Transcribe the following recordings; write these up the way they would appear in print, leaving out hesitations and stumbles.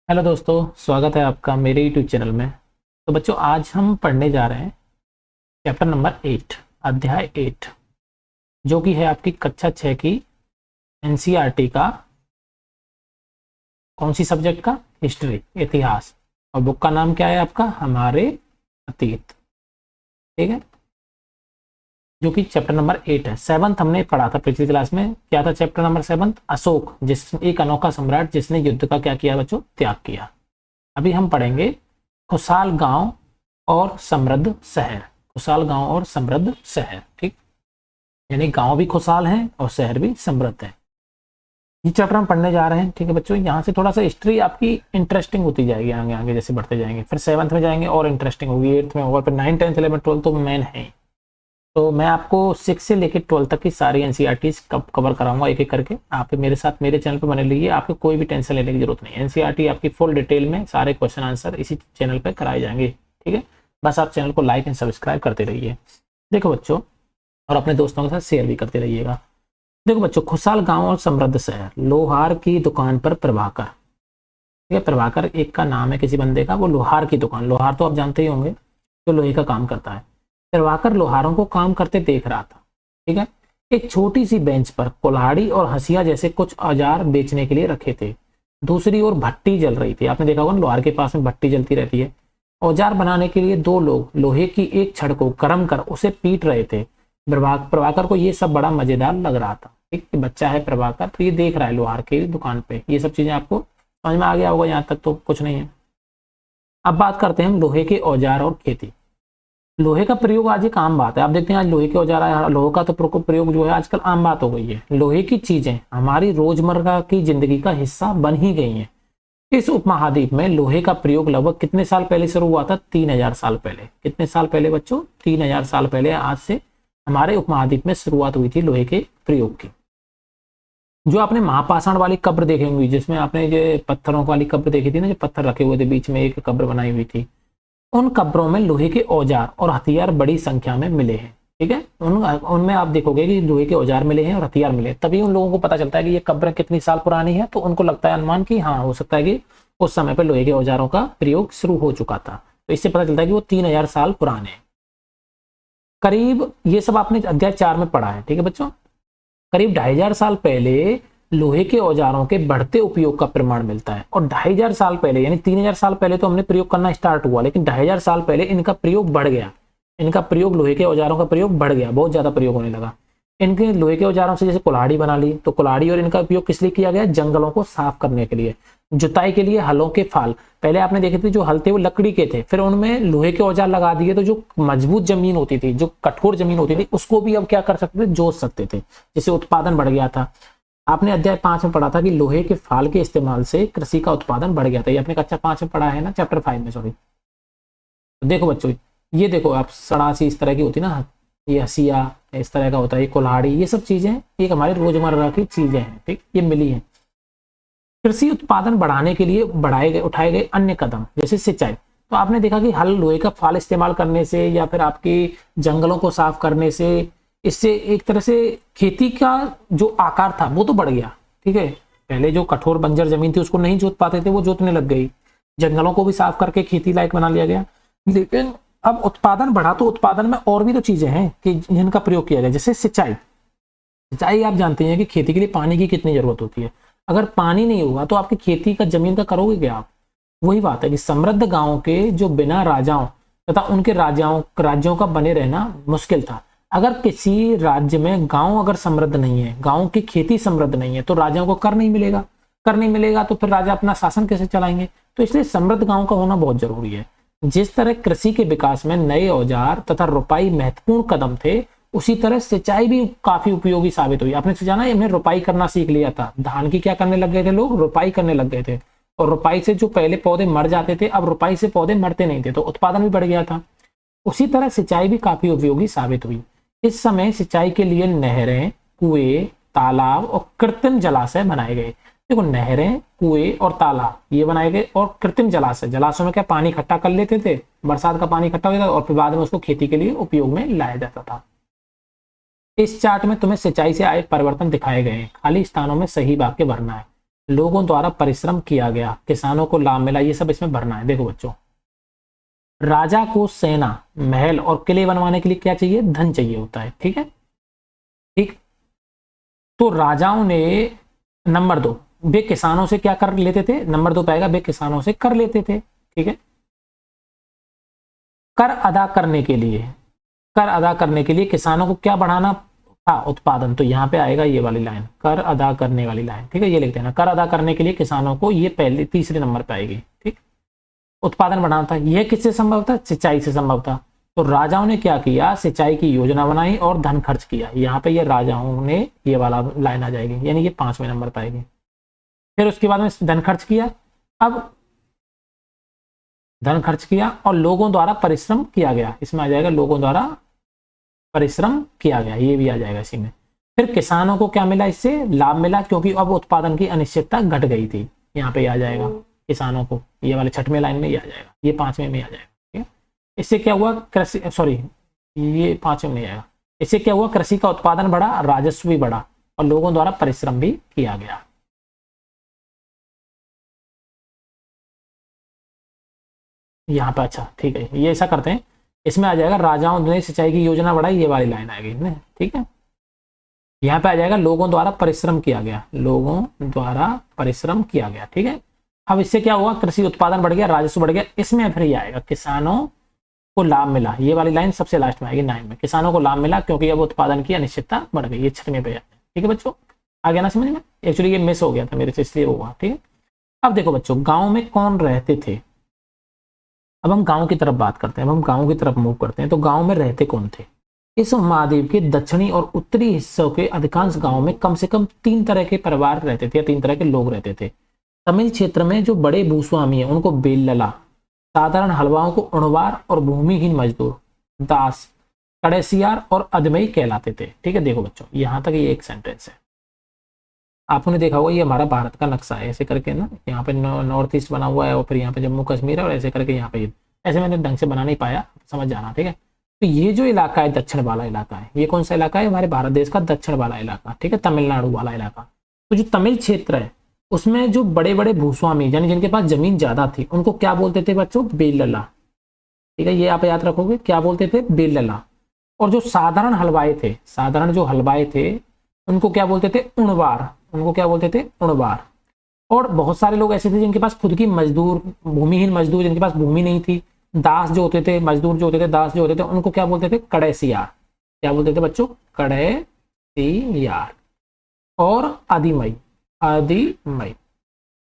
Hello दोस्तों, स्वागत है आपका मेरे यूट्यूब चैनल में। तो बच्चों, आज हम पढ़ने जा रहे हैं चैप्टर नंबर 8, अध्याय 8, जो कि है आपकी कक्षा 6 की एनसीईआरटी का। कौन सी सब्जेक्ट का? हिस्ट्री, इतिहास। और बुक का नाम क्या है आपका? हमारे अतीत। ठीक है, जो कि चैप्टर नंबर 8 है। 7th हमने पढ़ा था पिछली क्लास में। क्या था चैप्टर नंबर 7? अशोक, जिस एक अनोखा सम्राट जिसने युद्ध का क्या किया बच्चों? त्याग किया। अभी हम पढ़ेंगे खुशहाल गांव और समृद्ध शहर। खुशहाल गांव और समृद्ध शहर, ठीक, यानी गांव भी खुशहाल हैं और शहर भी समृद्ध है। ये चैप्टर हम पढ़ने जा रहे हैं। ठीक है बच्चों, यहाँ से थोड़ा सा हिस्ट्री आपकी इंटरेस्टिंग होती जाएगी आगे आगे जैसे बढ़ते जाएंगे। फिर 7th में जाएंगे और इंटरेस्टिंग होगी, 8th में होगा, फिर 9, 10, 11, 12 तो मेन है। तो मैं आपको 6 से लेकर 12 तक की सारी एनसीईआरटीज कवर कराऊंगा एक एक करके। आप मेरे साथ मेरे चैनल पर बने रहिए, आपको कोई भी टेंशन लेने की जरूरत नहीं। एनसीईआरटी आपकी फुल डिटेल में सारे क्वेश्चन आंसर इसी चैनल पर कराए जाएंगे। ठीक है, बस आप चैनल को लाइक एंड सब्सक्राइब करते रहिए। देखो बच्चों, और अपने दोस्तों के साथ शेयर भी करते रहिएगा। देखो बच्चों, खुशहाल गांव और समृद्ध शहर। लोहार की दुकान पर प्रभाकर। ठीक है, प्रभाकर एक का नाम है किसी बंदे का। वो लोहार की दुकान, लोहार तो आप जानते ही होंगे, जो लोहे का काम करता है। प्रभाकर लोहारों को काम करते देख रहा था। ठीक है, एक छोटी सी बेंच पर कुल्हाड़ी और हंसिया जैसे कुछ औजार बेचने के लिए रखे थे। दूसरी ओर भट्टी जल रही थी। आपने देखा होगा लोहार के पास में भट्टी जलती रहती है। औजार बनाने के लिए दो लोग लोहे की एक छड़ को गर्म कर उसे पीट रहे थे। प्रभाकर को ये सब बड़ा मजेदार लग रहा था। ठीक, बच्चा है प्रभाकर, तो ये देख रहा है लोहार की दुकान पे। ये सब चीजें आपको समझ में आ गया होगा, यहाँ तक तो कुछ नहीं है। अब बात करते हैं हम लोहे के औजार और खेती। लोहे का प्रयोग आज एक आम बात है। आप देखते हैं आज लोहे के औजार आए, लोहे का तो प्रयोग जो है आजकल आम बात हो गई है। लोहे की चीजें हमारी रोजमर्रा की जिंदगी का हिस्सा बन ही गई हैं। इस उपमहाद्वीप में लोहे का प्रयोग लगभग कितने साल पहले शुरू हुआ था? 3000 साल पहले। कितने साल पहले बच्चों? 3000 साल पहले आज से हमारे उपमहाद्वीप में शुरुआत हुई थी लोहे के प्रयोग की। जो आपने महापाषाण वाली कब्र देखी होंगी, जिसमें आपने जो पत्थरों वाली कब्र देखी थी ना, जो पत्थर रखे हुए थे, बीच में एक कब्र बनाई हुई थी, उन कब्रों में लोहे के औजार और हथियार बड़ी संख्या में मिले हैं। ठीक है, उनमें आप देखोगे कि लोहे के औजार मिले हैं और हथियार मिले हैं। तभी उन लोगों को पता चलता है कि ये कब्र कितनी साल पुरानी है, तो उनको लगता है अनुमान कि हाँ, हो सकता है कि उस समय पर लोहे के औजारों का प्रयोग शुरू हो चुका था। तो इससे पता चलता है कि वो 3000 साल पुराने हैं करीब। ये सब आपने अध्याय 4 में पढ़ा है। ठीक है बच्चों, करीब 2500 साल पहले लोहे के औजारों के बढ़ते उपयोग का प्रमाण मिलता है। और 2500 साल पहले, यानी 3000 साल पहले तो हमने प्रयोग करना स्टार्ट हुआ, लेकिन 2500 साल पहले इनका प्रयोग बढ़ गया। इनका प्रयोग, लोहे के औजारों का प्रयोग बढ़ गया, बहुत ज्यादा प्रयोग होने लगा। इनके लोहे के औजारों से जैसे कुल्हाड़ी बना ली, तो कुल्हाड़ी और इनका उपयोग किस लिए किया गया? जंगलों को साफ करने के लिए। जुताई के लिए हलों के फाल, पहले आपने देखे थे जो हल थे वो लकड़ी के थे, फिर उनमें लोहे के औजार लगा दिए, तो जो मजबूत जमीन होती थी, जो कठोर जमीन होती थी, उसको भी अब क्या कर सकते थे? जोत सकते थे, जिससे उत्पादन बढ़ गया था। आपने अध्याय 5 में पढ़ा था कि लोहे के फाल के इस्तेमाल से कृषि का उत्पादन बढ़ गया था। ये आपने कक्षा 5 में पढ़ा है ना, चैप्टर 5 में, सॉरी। तो देखो बच्चों, ये देखो आप, सड़ासी इस तरह की होती ना, ये हसिया इस तरह का होता है, ये कुल्हाड़ी, ये सब चीजें एक हमारे रोजमर्रा की चीजें हैं। ठीक, ये मिली हैं। कृषि उत्पादन बढ़ाने के लिए उठाए गए अन्य कदम, जैसे सिंचाई। तो आपने देखा कि हल लोहे का फाल इस्तेमाल करने से या फिर आपकी जंगलों को साफ करने से, इससे एक तरह से खेती का जो आकार था वो तो बढ़ गया। ठीक है, पहले जो कठोर बंजर जमीन थी उसको नहीं जोत पाते थे, वो जोतने लग गई। जंगलों को भी साफ करके खेती लायक बना लिया गया। लेकिन अब उत्पादन बढ़ा, तो उत्पादन में और भी तो चीजें हैं कि जिनका प्रयोग किया गया, जैसे सिंचाई। सिंचाई आप जानते हैं कि खेती के लिए पानी की कितनी जरूरत होती है। अगर पानी नहीं होगा तो आपकी खेती का जमीन का करोगे क्या आप? वही बात है कि समृद्ध गांवों के जो बिना राजाओं तथा उनके राज्यों का बने रहना मुश्किल था। अगर किसी राज्य में गांव अगर समृद्ध नहीं है, गांव की खेती समृद्ध नहीं है, तो राजाओं को कर नहीं मिलेगा। कर नहीं मिलेगा तो फिर राजा अपना शासन कैसे चलाएंगे? तो इसलिए समृद्ध गांव का होना बहुत जरूरी है। जिस तरह कृषि के विकास में नए औजार तथा रोपाई महत्वपूर्ण कदम थे, उसी तरह सिंचाई भी काफी उपयोगी साबित हुई। आपने जाना, हमने रोपाई करना सीख लिया था। धान की क्या करने लग गए थे लोग? रोपाई करने लग गए थे। और रोपाई से जो पहले पौधे मर जाते थे, अब रोपाई से पौधे मरते नहीं थे, तो उत्पादन भी बढ़ गया था। उसी तरह सिंचाई भी काफी उपयोगी साबित हुई। इस समय सिंचाई के लिए नहरें, कुएं, तालाब और कृत्रिम जलाशय बनाए गए। देखो, नहरें, कुएं और तालाब ये बनाए गए, और कृत्रिम जलाशय, जलाशयों में क्या पानी इकट्ठा कर लेते थे, बरसात का पानी इकट्ठा हो जाता था और फिर बाद में उसको खेती के लिए उपयोग में लाया जाता था। इस चार्ट में तुम्हें सिंचाई से आए परिवर्तन दिखाए गए हैं। खाली स्थानों में सही वाक्य भरना है। लोगों द्वारा परिश्रम किया गया, किसानों को लाभ मिला, ये सब इसमें भरना है। देखो बच्चों, राजा को सेना, महल और किले बनवाने के लिए क्या चाहिए? धन चाहिए होता है। ठीक है, ठीक। तो राजाओं ने, नंबर 2, वे किसानों से क्या कर लेते थे? नंबर 2 पाएगा, वे किसानों से कर लेते थे। ठीक है, कर अदा करने के लिए, कर अदा करने के लिए किसानों को क्या बढ़ाना था? उत्पादन। तो यहाँ पे आएगा ये वाली लाइन, कर अदा करने वाली लाइन। ठीक है, ये लिखते हैं ना, कर अदा करने के लिए किसानों को, ये पहले तीसरे नंबर पे आएगी। ठीक, उत्पादन बढ़ाना था। यह किससे संभव था? सिंचाई से संभव था। तो राजाओं ने क्या किया? सिंचाई की योजना बनाई और धन खर्च किया। यहाँ पे ये राजाओं ने, ये वाला लाइन आ जाएगी, यानी ये 5वें नंबर पे आएगी। फिर उसके बाद में धन खर्च किया। अब धन खर्च किया और लोगों द्वारा परिश्रम किया गया, इसमें आ जाएगा लोगों द्वारा परिश्रम किया गया, ये भी आ जाएगा इसी में। फिर किसानों को क्या मिला? इससे लाभ मिला, क्योंकि अब उत्पादन की अनिश्चितता घट गई थी। यहाँ पे आ जाएगा किसानों को, ये वाले 6वें लाइन में ही आ जाएगा, ये 5वें में आ जाएगा। ठीक है, इससे क्या हुआ? कृषि, सॉरी ये 5वें में नहीं आएगा। इससे क्या हुआ? कृषि का उत्पादन बढ़ा, राजस्व भी बढ़ा और लोगों द्वारा परिश्रम भी किया गया। यहाँ पे अच्छा ठीक है, ये ऐसा करते हैं, इसमें आ जाएगा राजाओं ने सिंचाई की योजना बढ़ाई, ये वाली लाइन आएगी इसमें। ठीक है, यहाँ पे आ जाएगा लोगों द्वारा परिश्रम किया गया, लोगों द्वारा परिश्रम किया गया। ठीक है, अब इससे क्या हुआ? कृषि उत्पादन बढ़ गया, राजस्व बढ़ गया। इसमें फिर ये आएगा किसानों को लाभ मिला, ये वाली लाइन सबसे लास्ट में आएगी 9 में। किसानों को लाभ मिला क्योंकि अब उत्पादन की अनिश्चितता बढ़ गई, ये 6वें पे आएगा। ठीक है बच्चों, आ गया ना समझ में? एक्चुअली ये मिस हो गया था मेरे से, इसलिए हुआ। ठीक है, अब देखो बच्चों, गाँव में कौन रहते थे? अब हम गांव की तरफ बात करते हैं, अब हम गांव की तरफ मूव करते हैं। तो गांव में रहते कौन थे? इस महाद्वीप के दक्षिणी और उत्तरी हिस्सों के अधिकांश गांवों में कम से कम 3 तरह के परिवार रहते थे या 3 तरह के लोग रहते थे। तमिल क्षेत्र में जो बड़े भूस्वामी है उनको बेलला, साधारण हलवाओं को उणवार और भूमिहीन मजदूर दास, कड़ेसियार और अदमई कहलाते थे। ठीक है, देखो बच्चों, यहाँ तक ये एक सेंटेंस है। आपने देखा होगा ये हमारा भारत का नक्शा है, ऐसे करके ना, यहाँ पे नॉर्थ ईस्ट बना हुआ है और फिर यहाँ पे जम्मू कश्मीर है और ऐसे करके यहाँ पे, ऐसे मैंने ढंग से बना नहीं पाया, समझ जाना। ठीक है, तो ये जो इलाका है दक्षिण वाला इलाका है, ये कौन सा इलाका है? हमारे भारत देश का दक्षिण वाला इलाका। ठीक है, तमिलनाडु वाला इलाका। तो जो तमिल क्षेत्र है उसमें जो बड़े बड़े भूस्वामी, यानी जिनके पास जमीन ज्यादा थी, उनको क्या बोलते थे बच्चों? बेलला। ठीक है, ये आप याद रखोगे, क्या बोलते थे? बेलला। और जो साधारण हलवाई थे, साधारण जो हलवाई थे, उनको क्या बोलते थे? उणवार। उनको क्या बोलते थे? उणवार। और बहुत सारे लोग ऐसे थे जिनके पास खुद की मजदूर, भूमिहीन मजदूर, जिनके पास भूमि नहीं थी, दास जो होते थे, मजदूर जो होते थे, दास जो होते थे, उनको क्या बोलते थे? कड़ेसियार। क्या बोलते थे बच्चों? कड़ेसियार। और आदिमई, आदिमई।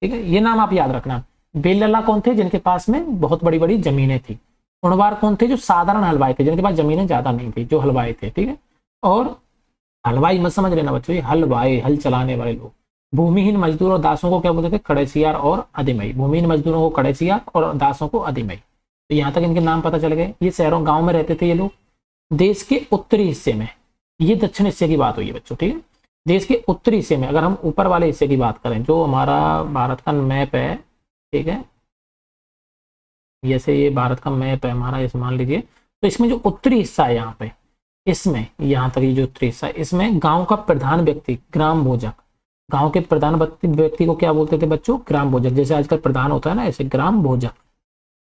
ठीक है, ये नाम आप याद रखना। बेलला कौन थे? जिनके पास में बहुत बड़ी बड़ी जमीनें थी। उणवार कौन थे? जो साधारण हलवाई थे, जिनके पास जमीनें ज्यादा नहीं थी, जो हलवाई थे। ठीक है, और हलवाई मत समझ लेना बच्चों, ये हलवाई, हल चलाने वाले लोग। भूमिहीन मजदूर और दासों को क्या बोलते थे? कड़ेसियार और अदिमई। भूमिहीन मजदूरों को कड़ेसियार और दासों को अदिमई। तो यहाँ तक इनके नाम पता चल गए। ये शहरों गांव में रहते थे ये लोग। देश के उत्तरी हिस्से में, ये दक्षिण हिस्से की बात हुई है बच्चों। ठीक है, देश के उत्तरी हिस्से में, अगर हम ऊपर वाले हिस्से की बात करें, जो हमारा भारत का मैप है, ठीक है, जैसे ये भारत का मैप है हमारा, जैसे मान लीजिए, तो इसमें जो उत्तरी हिस्सा है यहाँ पे, इसमें यहाँ तक ये जो उत्तरी हिस्सा है, इसमें गांव का प्रधान व्यक्ति ग्राम भोजक, गांव के प्रधान व्यक्ति को क्या बोलते थे बच्चों? ग्राम भोजक। जैसे आजकल प्रधान होता है ना, ऐसे ग्राम भोजक।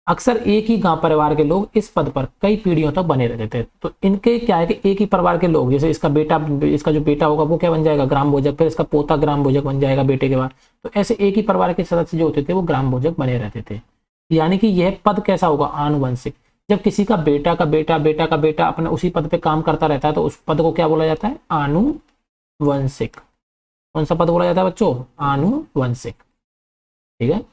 अक्सर एक ही गांव परिवार के लोग इस पद पर कई पीढ़ियों तक बने रहते थे। तो इनके क्या है कि एक ही परिवार के लोग, जैसे इसका बेटा, इसका जो बेटा होगा वो क्या बन जाएगा? ग्राम भोजक। फिर इसका पोता ग्राम भोजक बन जाएगा बेटे के बाद। तो ऐसे एक ही परिवार के सदस्य जो होते थे वो ग्राम भोजक बने रहते थे। यानी कि यह पद कैसा होगा? आनुवंशिक। जब किसी का बेटा का बेटा, बेटा का बेटा अपने उसी पद पे काम करता रहता है तो उस पद को क्या बोला जाता है? आनुवंशिक। कौन सा पद बोला जाता है बच्चों? आनुवंशिक। ठीक है,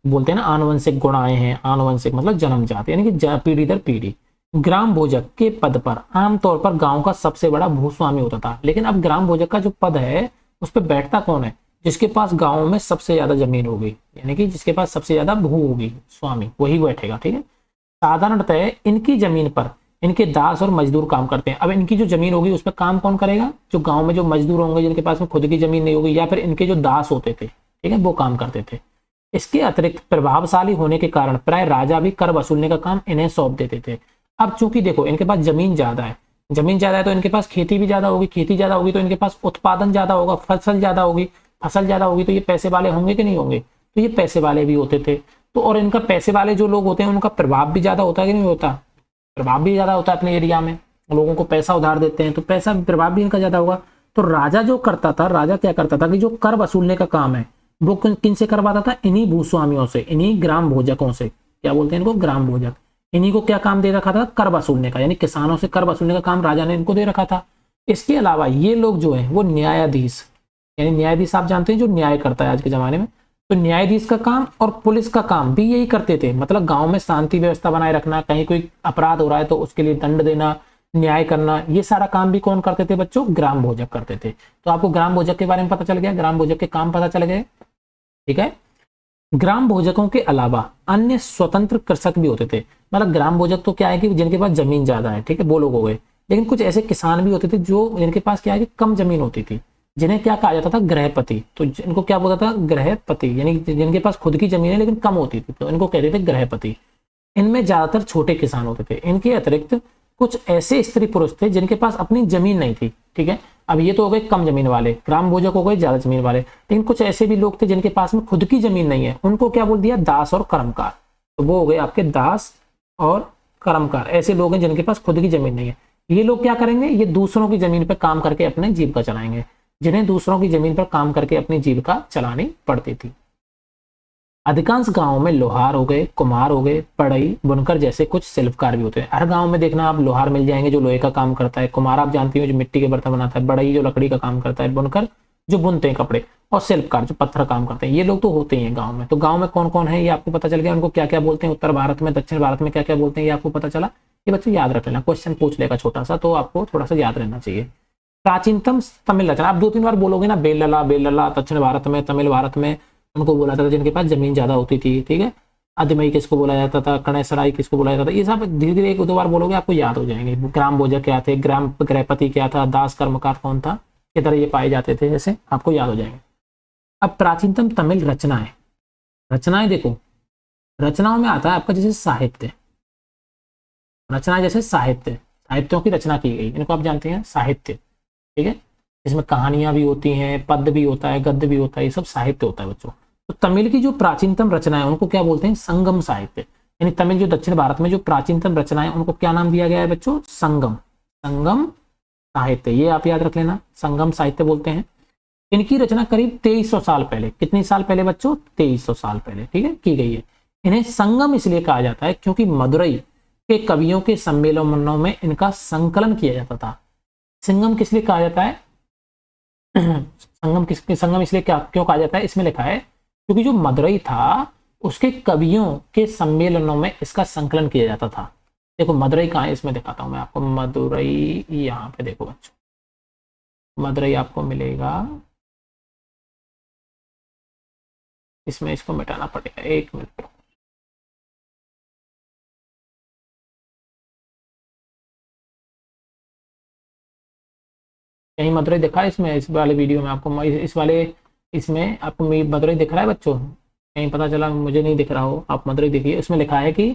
बोलते हैं ना आनुवंशिक गुण आए हैं, आनुवंशिक मतलब जन्मजात, यानी कि पीढ़ी दर पीढ़ी। ग्राम भोजक के पद पर आमतौर पर गांव का सबसे बड़ा भूस्वामी होता था। लेकिन अब ग्राम भोजक का जो पद है उस पर बैठता कौन है? जिसके पास गांव में सबसे ज्यादा जमीन होगी, यानी कि जिसके पास सबसे ज्यादा भू होगी, स्वामी, वही बैठेगा। ठीक है, साधारणतः इनकी जमीन पर इनके दास और मजदूर काम करते हैं। अब इनकी जो जमीन होगी उस पर काम कौन करेगा? जो गांव में जो मजदूर होंगे, जिनके पास में खुद की जमीन नहीं होगी, या फिर इनके जो दास होते थे, ठीक है, वो काम करते थे। इसके अतिरिक्त प्रभावशाली होने के कारण प्राय राजा भी कर वसूलने का काम इन्हें सौंप देते थे। अब चूंकि देखो इनके पास जमीन ज्यादा है, जमीन ज्यादा है तो इनके पास खेती भी ज्यादा होगी, खेती ज्यादा होगी तो इनके पास उत्पादन ज्यादा होगा, फसल ज्यादा होगी, फसल ज्यादा होगी तो ये पैसे वाले होंगे कि नहीं होंगे, तो ये पैसे वाले भी होते थे। तो और इनका पैसे वाले जो लोग होते हैं उनका प्रभाव भी ज्यादा होता है कि नहीं होता, प्रभाव भी ज्यादा होता है अपने एरिया में, लोगों को पैसा उधार देते हैं तो पैसा प्रभाव भी इनका ज्यादा होगा। तो राजा जो करता था, राजा क्या करता था कि जो कर वसूलने का काम है वो किन से करवाता था, इन्हीं भूस्वामियों से, इन्हीं ग्राम भोजकों से, क्या बोलते हैं इनको, ग्राम भोजक। इन्हीं को क्या काम दे रखा था, कर वसूलने का, यानी किसानों से कर वसूलने का काम राजा ने इनको दे रखा था। इसके अलावा ये लोग जो है वो न्यायाधीश, यानी न्यायाधीश आप जानते हैं जो न्याय करता है आज के जमाने में, तो न्यायाधीश का काम और पुलिस का काम भी यही करते थे। मतलब गांव में शांति व्यवस्था बनाए रखना, कहीं कोई अपराध हो रहा है तो उसके लिए दंड देना, न्याय करना, ये सारा काम भी कौन करते थे बच्चों, ग्राम भोजक करते थे। तो आपको ग्राम भोजक के बारे में पता चल गया, ग्राम भोजक के काम पता चल गए, ठीक है। ग्राम भोजकों के अलावा अन्य स्वतंत्र कृषक भी होते थे। मतलब ग्राम भोजक तो क्या है कि जिनके पास जमीन ज्यादा है, ठीक है, वो लोग हो गए। लेकिन कुछ ऐसे किसान भी होते थे जो जिनके पास क्या है कि कम जमीन होती थी, जिन्हें क्या कहा जाता था, गृहपति। तो इनको क्या बोलता था, गृहपति, यानी जिनके पास खुद की जमीन है लेकिन कम होती थी तो इनको कहते थे गृहपति। इनमें ज्यादातर छोटे किसान होते थे। इनके अतिरिक्त कुछ ऐसे स्त्री पुरुष थे जिनके पास अपनी जमीन नहीं थी, ठीक है। अब ये तो हो गए कम जमीन वाले, ग्राम भोजक हो गए ज्यादा जमीन वाले। लेकिन कुछ ऐसे भी लोग थे जिनके पास में खुद की जमीन नहीं है, उनको क्या बोल दिया, दास और कर्मकार। तो वो हो गए आपके दास और कर्मकार, ऐसे लोग हैं जिनके पास खुद की जमीन नहीं है। ये लोग क्या करेंगे, ये दूसरों की जमीन पर काम करके अपने जीविका चलाएंगे, जिन्हें दूसरों की जमीन पर काम करके अपनी जीविका चलानी पड़ती थी। अधिकांश गांवों में लोहार हो गए, कुम्हार हो गए, पढ़ई, बुनकर जैसे कुछ शिल्पकार भी होते हैं। हर गांव में देखना आप लोहार मिल जाएंगे जो लोहे का काम करता है, कुम्हार आप जानती हो जो मिट्टी के बर्तन बनाता है, बढ़ई जो लकड़ी का काम करता है, बुनकर जो बुनते हैं कपड़े, और शिल्पकार जो पत्थर काम करते हैं। ये लोग तो होते ही हैं गाँव में। तो गाँव में कौन कौन है ये आपको पता चल गया, उनको क्या क्या बोलते हैं, उत्तर भारत में, दक्षिण भारत में क्या क्या बोलते हैं ये आपको पता चला। ये बच्चों याद रख लेना, क्वेश्चन पूछ लेगा छोटा सा, तो आपको थोड़ा सा याद रहना चाहिए। प्राचीनतम तमिल रचना, आप 2-3 बार बोलोगे ना, बेलला बेलला, दक्षिण भारत में, तमिल भारत में उनको बोला जाता था जिनके पास जमीन ज्यादा होती थी, ठीक है। आदिमई किसको बोला जाता था, कणेसराई किसको बोला जाता था, ये सब धीरे धीरे 1-2 बार बोलोगे आपको याद हो जाएंगे। ग्राम भोजक क्या थे, ग्राम गृहपति क्या था, दास कर्मकार कौन था, किस तरह ये पाए जाते थे, जैसे आपको याद हो जाएंगे। अब प्राचीनतम तमिल रचनाएं, रचनाएं देखो, रचनाओं में आता है आपका जैसे साहित्य, रचना जैसे साहित्य, साहित्यों की रचना की गई, इनको आप जानते हैं साहित्य, ठीक है। इसमें कहानियां भी होती हैं, पद्य भी होता है, गद्य भी होता है, ये सब साहित्य होता है बच्चों। तो तमिल की जो प्राचीनतम रचना है उनको क्या बोलते हैं, संगम साहित्य। यानी तमिल जो दक्षिण भारत में जो प्राचीनतम रचना है उनको क्या नाम दिया गया है बच्चों, संगम, संगम साहित्य। ये आप याद रख लेना, संगम साहित्य बोलते हैं। इनकी रचना करीब 2300 साल पहले, कितनी साल पहले बच्चों, 2300 साल पहले, ठीक है, की गई है। इन्हें संगम इसलिए कहा जाता है क्योंकि मदुरई के कवियों के सम्मेलनों में इनका संकलन किया जाता था। संगम किस लिए कहा जाता है, संगम इसलिए क्या क्यों कहा जाता है, इसमें लिखा है क्योंकि जो मदुरई था उसके कवियों के सम्मेलनों में इसका संकलन किया जाता था। देखो मदुरई कहाँ है, इसमें दिखाता हूं मैं आपको, मदुरई यहाँ पे देखो बच्चों, मदुरई आपको मिलेगा, इसमें इसको मिटाना पड़ेगा, 1 मिनट। कहीं मदुरई दिखा है इसमें, इस वाले वीडियो में आपको, इस वाले इसमें आपको मदुरई दिख रहा है बच्चों, कहीं पता चला मुझे नहीं दिख रहा हो, आप मदुरई देखिए। उसमें लिखा है कि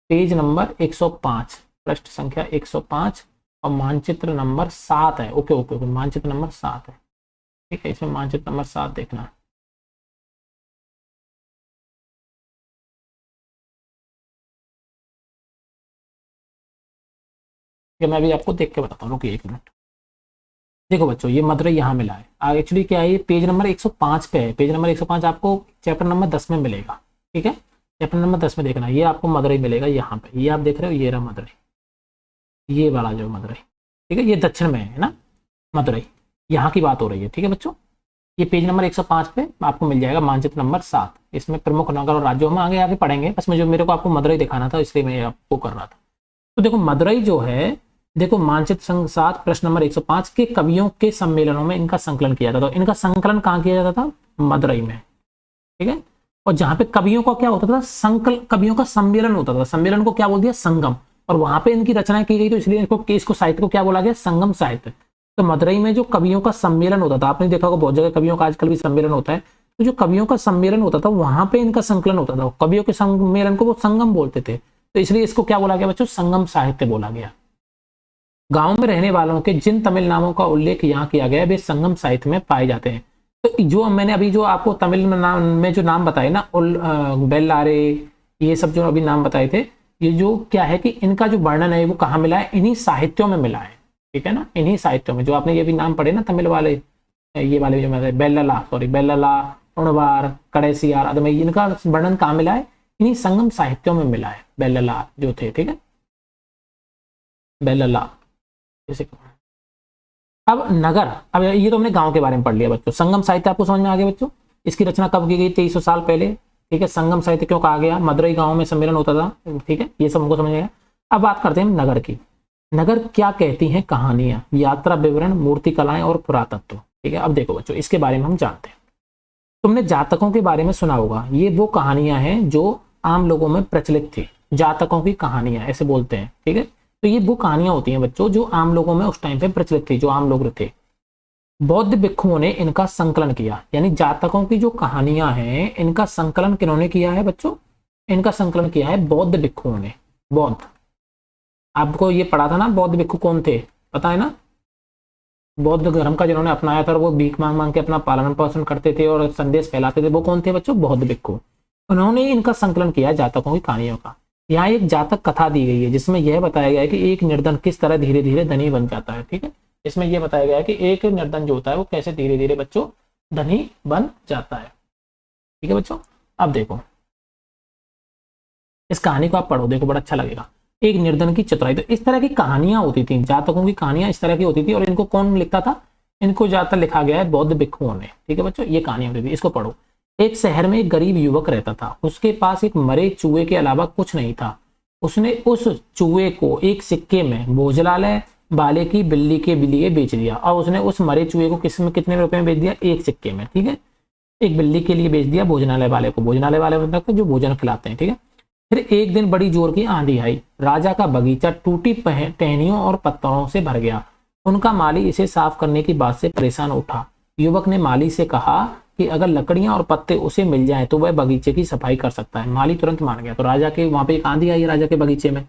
पेज नंबर 105, पृष्ठ संख्या 105 और मानचित्र नंबर 7 है। ओके ओके ओके, मानचित्र नंबर 7 है, ठीक है, इसमें मानचित्र नंबर 7 देखना। मैं भी आपको देख के बताता हूँ, रुकिए 1 मिनट। देखो बच्चों ये मदुरई यहाँ मिला है, एक्चुअली क्या है, ये पेज नंबर 105 पे है। पेज नंबर 105 आपको चैप्टर नंबर 10 में मिलेगा, ठीक है, चैप्टर नंबर 10 में देखना, ये आपको मदुरई मिलेगा यहाँ पे, ये आप देख रहे हो, ये रहा मदुरई, ये वाला जो मदुरई, ठीक है, ये दक्षिण में है ना मदुरई, यहाँ की बात हो रही है, ठीक है बच्चों। ये पेज नंबर 105 पे आपको मिल जाएगा मानचित्र नंबर 7, इसमें प्रमुख नगर और राज्यों में आगे आगे पढ़ेंगे, बस मुझे मेरे को आपको मदुरई दिखाना था इसलिए मैं आपको कर रहा था। तो देखो मदुरई जो है, देखो मानचित्र संघ 7 प्रश्न नंबर 105 के कवियों के सम्मेलनों में इनका संकलन किया जाता था। इनका संकलन कहाँ किया जाता था, मदुरई में, ठीक है। और जहाँ पे कवियों का क्या होता था, कवियों का सम्मेलन होता था, सम्मेलन को क्या बोल दिया, संगम, और वहां पे इनकी रचनाएं की गई, तो इसलिए इसको साहित्य को क्या बोला गया, संगम साहित्य। तो मदुरई में जो कवियों का सम्मेलन होता था, आपने देखा होगा बहुत जगह कवियों का आजकल भी सम्मेलन होता है, तो जो कवियों का सम्मेलन होता था वहां पे इनका संकलन होता था, कवियों के सम्मेलन को वो संगम बोलते थे, तो इसलिए इसको क्या बोला गया बच्चों, संगम साहित्य बोला गया। गांव में रहने वालों के जिन तमिल नामों का उल्लेख यहाँ किया गया वे संगम साहित्य में पाए जाते हैं। तो जो मैंने अभी जो आपको तमिल में नाम में जो नाम बताए ना, बेल्लारे, ये सब जो अभी नाम बताए थे, ये जो क्या है कि इनका जो वर्णन है वो कहाँ मिला है, इन्हीं साहित्यों में मिला है। ठीक है ना, इन्हीं साहित्यों में जो आपने ये भी नाम पढ़े ना तमिल वाले, ये वाले जो मैं बेल्लला, सॉरी बेल्लला, उणवार, कड़ेसियार, अदमई, इनका वर्णन कहाँ मिला है, इन्हीं संगम साहित्यों में मिला है, बेल्लला जो थे। ठीक है, बेल्लला जैसे। अब नगर, अब ये तो हमने गांव के बारे में पढ़ लिया बच्चों। संगम साहित्य आपको समझ में आ गया बच्चों, इसकी रचना कब की गई, 2300 साल पहले। ठीक है, संगम साहित्य क्यों कहा गया, मदुरई गांव में सम्मेलन होता था। ठीक है, ये सब हमको समझ गया। अब बात करते हैं नगर की। नगर क्या कहती हैं कहानियां, यात्रा विवरण, मूर्ति कलाएं और पुरातत्व। ठीक है, अब देखो बच्चों, इसके बारे में हम जानते हैं। तुमने जातकों के बारे में सुना होगा, ये वो कहानियां हैं जो आम लोगों में प्रचलित थी। जातकों की कहानियां ऐसे बोलते हैं। ठीक है, तो ये वो कहानियां होती हैं बच्चों जो आम लोगों में उस टाइम पे प्रचलित थी, जो आम लोग थे। बौद्ध भिक्षुओं ने इनका संकलन किया, यानी जातकों की जो कहानियां हैं इनका संकलन किन्होंने किया है बच्चों, इनका संकलन किया है बौद्ध भिक्षुओं ने। बौद्ध, आपको ये पढ़ा था ना, बौद्ध भिक्षु कौन थे, पता है ना। बौद्ध धर्म का जिन्होंने अपनाया था, वो भीख मांग मांग के अपना पालन पोषण करते थे और संदेश फैलाते थे, वो कौन थे बच्चों, बौद्ध भिक्षु। उन्होंने इनका संकलन किया जातकों की कहानियों का। यहाँ एक जातक कथा दी गई है जिसमें यह बताया गया है कि एक निर्धन किस तरह धीरे धीरे धनी बन जाता है। ठीक है, इसमें यह बताया गया है कि एक निर्धन जो होता है वो कैसे धीरे धीरे बच्चों धनी बन जाता है। ठीक है बच्चों, अब देखो इस कहानी को आप पढ़ो, देखो बड़ा अच्छा लगेगा। एक निर्धन की चतुराई, तो इस तरह की कहानियां होती थी, जातकों की कहानियां इस तरह की होती थी। और इनको कौन लिखता था, इनको ज्यादातर लिखा गया है बौद्ध भिक्षुओं ने। ठीक है बच्चों, ये कहानियां होती थी, इसको पढ़ो। एक शहर में एक गरीब युवक रहता था, उसके पास एक मरे चूहे के अलावा कुछ नहीं था। उसने उस चूहे को एक सिक्के में भोजनालय वाले की बिल्ली के लिए बेच दिया। और उसने उस मरे चूहे को कितने रुपए में बेच दिया, एक सिक्के में। ठीक है, एक बिल्ली के लिए बेच दिया भोजनालय वाले को। भोजनालय वाले मतलब जो भोजन खिलाते हैं। ठीक है, फिर एक दिन बड़ी जोर की आंधी आई, राजा का बगीचा टूटी टहनियों और पत्थरों से भर गया। उनका माली इसे साफ करने की बात से परेशान उठा। युवक ने माली से कहा कि अगर लकड़ियां और पत्ते उसे मिल जाएं तो वह बगीचे की सफाई कर सकता है। माली तुरंत मान गया। तो राजा के वहां पे एक आंधी आई राजा के बगीचे में,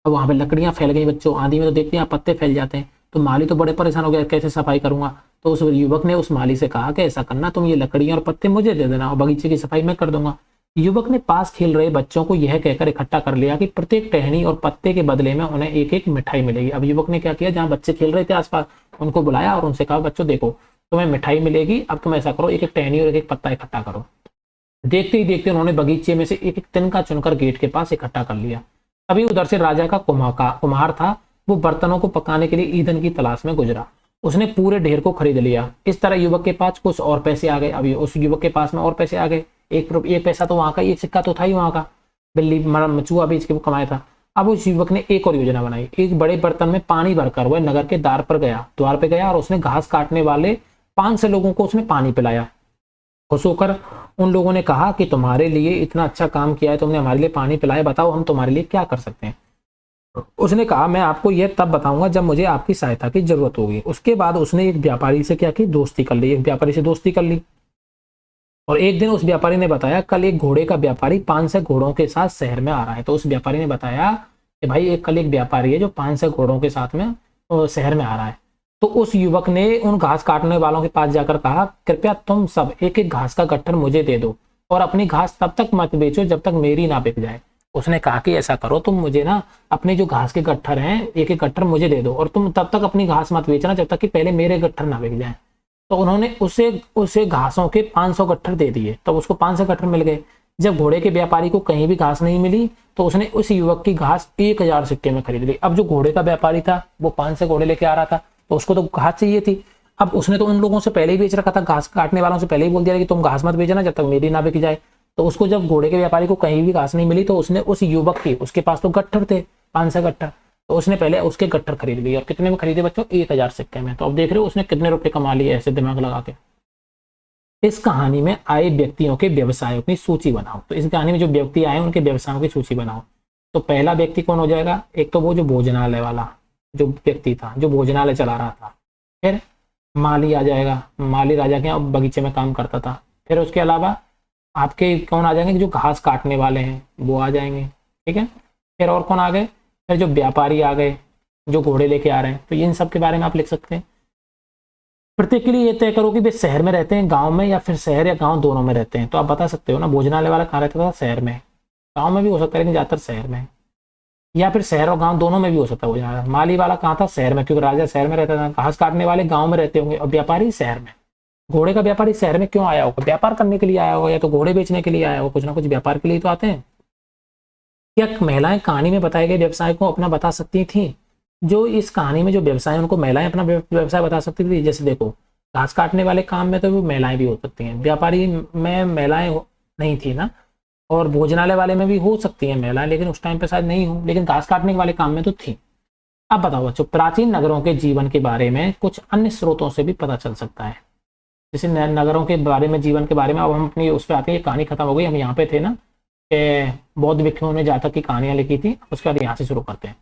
अब वहां पे लकड़ियां फैल गई बच्चों, आंधी में तो देखते हैं पत्ते फैल जाते हैं। तो माली तो बड़े परेशान हो गया, कैसे सफाई करूंगा। तो उस युवक ने उस माली से कहा कि ऐसा करना, तुम ये लकड़ियां और पत्ते मुझे दे देना और बगीचे की सफाई मैं कर दूंगा। युवक ने पास खेल रहे बच्चों को यह कहकर इकट्ठा कर लिया कि प्रत्येक टहनी और पत्ते के बदले में उन्हें एक एक मिठाई मिलेगी। अब युवक ने क्या किया, जहां बच्चे खेल रहे थे आसपास, उनको बुलाया और उनसे कहा बच्चों देखो तुम्हें मिठाई मिलेगी, अब तुम ऐसा करो एक एक टहनी और एक एक पत्ता इकट्ठा करो। देखते ही देखते उन्होंने बगीचे में से एक एक तिनका चुनकर गेट के पास इकट्ठा कर लिया। अभी उधर से राजा का कुम्हार था, वो बर्तनों को पकाने के लिए ईंधन की तलाश में गुजरा। उसने पूरे ढेर को खरीद लिया। इस तरह युवक के पास कुछ और पैसे आ गए। अभी उस युवक के पास में और पैसे आ गए। एक पैसा तो वहां का, एक सिक्का तो था ही वहां का, बिल्ली मचुआ बेच के वो कमाया था। अब उस युवक ने एक और योजना बनाई। एक बड़े बर्तन में पानी भरकर वह नगर के द्वार पे गया और उसने घास काटने वाले 500 लोगों को उसने पानी पिलाया। खुश होकर उन लोगों ने कहा कि तुम्हारे लिए इतना अच्छा काम किया है, तुमने हमारे लिए पानी पिलाया, बताओ हम तुम्हारे लिए क्या कर सकते हैं। उसने कहा मैं आपको यह तब बताऊंगा जब मुझे आपकी सहायता की जरूरत होगी। उसके बाद उसने एक व्यापारी से क्या की, दोस्ती कर ली। एक व्यापारी से दोस्ती कर ली और एक दिन उस व्यापारी ने बताया कल एक घोड़े का व्यापारी 500 घोड़ों के साथ शहर में आ रहा है। तो उस व्यापारी ने बताया कि भाई कल एक व्यापारी है जो 500 घोड़ों के साथ में शहर में आ रहा है। तो उस युवक ने उन घास काटने वालों के पास जाकर कहा कृपया तुम सब एक एक घास का गट्ठर मुझे दे दो और अपनी घास तब तक मत बेचो जब तक मेरी ना बिक जाए। उसने कहा कि ऐसा करो, तुम मुझे ना अपने जो घास के गट्ठर हैं एक एक गट्ठर मुझे दे दो और तुम तब तक अपनी घास मत बेचना जब तक कि पहले मेरे गट्ठर ना बिक जाए। तो उन्होंने उसे घासों के 500 गट्ठर दे दिए। तब उसको 500 गट्ठर मिल गए। जब घोड़े के व्यापारी को कहीं भी घास नहीं मिली तो उसने उस युवक की घास 1000 सिक्के में खरीद ली। अब जो घोड़े का व्यापारी था वो 500 घोड़े लेके आ रहा था तो उसको तो घास चाहिए थी। अब उसने तो उन लोगों से पहले ही बेच रखा था, घास काटने वालों से पहले ही बोल दिया कि तुम घास मत बेचना जब तक मेरी ना बिक जाए। तो उसको जब घोड़े के व्यापारी को कहीं भी घास नहीं मिली तो उसने उस युवक की, उसके पास तो गट्ठर थे 500 गट्ठर, तो उसने पहले उसके गट्ठर खरीद लिए। और कितने में खरीदे बच्चों, 1000 सिक्के में। तो अब देख रहे हो उसने कितने रुपए कमा लिए ऐसे दिमाग लगा के। इस कहानी में आए व्यक्तियों के व्यवसायों की सूची बनाओ। तो इस कहानी में जो व्यक्ति आए उनके व्यवसायों की सूची बनाओ। तो पहला व्यक्ति कौन हो जाएगा, एक तो वो जो भोजनालय वाला जो व्यक्ति था, जो भोजनालय चला रहा था। फिर माली आ जाएगा, माली राजा के यहाँ बगीचे में काम करता था। फिर उसके अलावा आपके कौन आ जाएंगे, जो घास काटने वाले हैं वो आ जाएंगे। ठीक है, फिर और कौन आ गए, फिर जो व्यापारी आ गए जो घोड़े लेके आ रहे हैं। तो इन सब के बारे में आप लिख सकते हैं। प्रत्येक के लिए ये तय करो कि वे शहर में रहते हैं, गांव में, या फिर शहर या गांव दोनों में रहते हैं। तो आप बता सकते हो ना, भोजनालय वाला कहाँ रहता था? शहर में। गांव में भी हो सकता है लेकिन ज्यादातर शहर में, या फिर शहर और गांव दोनों में भी हो सकता है भोजनालय। माली वाला कहाँ था? शहर में, क्योंकि राजा शहर में रहता था। घास काटने वाले गाँव में रहते होंगे और व्यापारी शहर में। घोड़े का व्यापारी शहर में क्यों आया होगा? व्यापार करने के लिए आया होगा, या तो घोड़े बेचने के लिए आया होगा, कुछ ना कुछ व्यापार के लिए तो आते हैं। क्या महिलाएं कहानी में बताए गए व्यवसाय को अपना बता सकती थी? जो इस कहानी में जो व्यवसाय है उनको महिलाएं अपना व्यवसाय बता सकती थी। जैसे देखो, घास काटने वाले काम में तो वो महिलाएं भी हो सकती हैं, व्यापारी में महिलाएं नहीं थी ना, और भोजनालय वाले में भी हो सकती हैं महिलाएं, लेकिन उस टाइम पे शायद नहीं हो, लेकिन घास काटने वाले काम में तो थी। अब बताओ बच्चों, प्राचीन नगरों के जीवन के बारे में कुछ अन्य स्रोतों से भी पता चल सकता है। जैसे नगरों के बारे में, जीवन के बारे में, अब हम अपनी उस पर आते हैं। कहानी खत्म हो गई, हम यहाँ पे थे ना, बौद्ध भिक्षुओं ने जातक की कहानियां लिखी थी, उसके बाद यहाँ से शुरू करते हैं।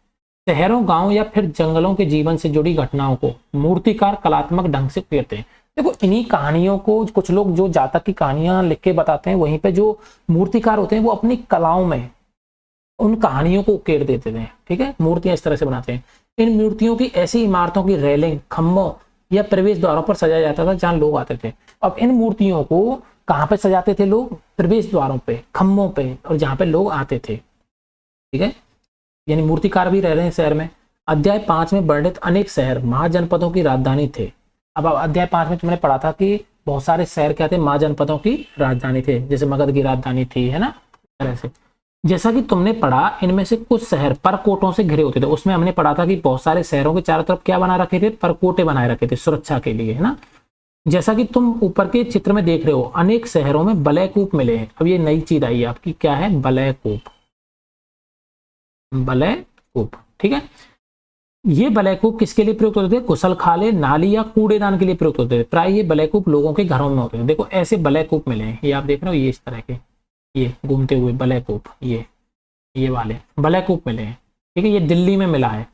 शहरों, गांव या फिर जंगलों के जीवन से जुड़ी घटनाओं को मूर्तिकार कलात्मक ढंग से उकेरते हैं। देखो, इन्हीं कहानियों को कुछ लोग जो जातक की कहानियां लिख के बताते हैं, वहीं पे जो मूर्तिकार होते हैं वो अपनी कलाओं में उन कहानियों को उकेर देते थे। ठीक है, मूर्तियां इस तरह से बनाते हैं। इन मूर्तियों की ऐसी इमारतों की रेलिंग, खम्भों या प्रवेश द्वारों पर सजाया जाता था जहां लोग आते थे। अब इन मूर्तियों को कहाँ पे सजाते थे लोग? प्रवेश द्वारों पे, खम्भों पे, और जहाँ पे लोग आते थे। ठीक है, यानी मूर्तिकार भी रह रहे हैं शहर में। अध्याय 5 में वर्णित अनेक शहर महाजनपदों की राजधानी थे। अब अध्याय 5 में तुमने पढ़ा था कि बहुत सारे शहर क्या थे? महाजनपदों की राजधानी थे। जैसे मगध की राजधानी थी, है ना, तरह से। जैसा कि तुमने पढ़ा, इनमें से कुछ शहर परकोटों से घिरे होते थे। उसमें हमने पढ़ा था कि बहुत सारे शहरों के चारों तरफ क्या बना रखे थे? परकोटे बनाए रखे थे सुरक्षा के लिए, है ना। जैसा कि तुम ऊपर के चित्र में देख रहे हो, अनेक शहरों में बलयकूप मिले हैं। अब ये नई चीज आई है आपकी, क्या है? बलयकूप। बलयकूप, ठीक है। ये बलयकूप किसके लिए प्रयुक्त होते थे? गुसलखाने, नाली या कूड़ेदान के लिए प्रयुक्त होते थे। प्राय ये बलयकूप लोगों के घरों में होते थे। देखो, ऐसे बलयकूप मिले हैं, ये आप देख रहे हो, ये इस तरह के, ये घूमते हुए बलयकूप, ये वाले बलयकूप मिले हैं। ठीक है, ये दिल्ली में मिला है।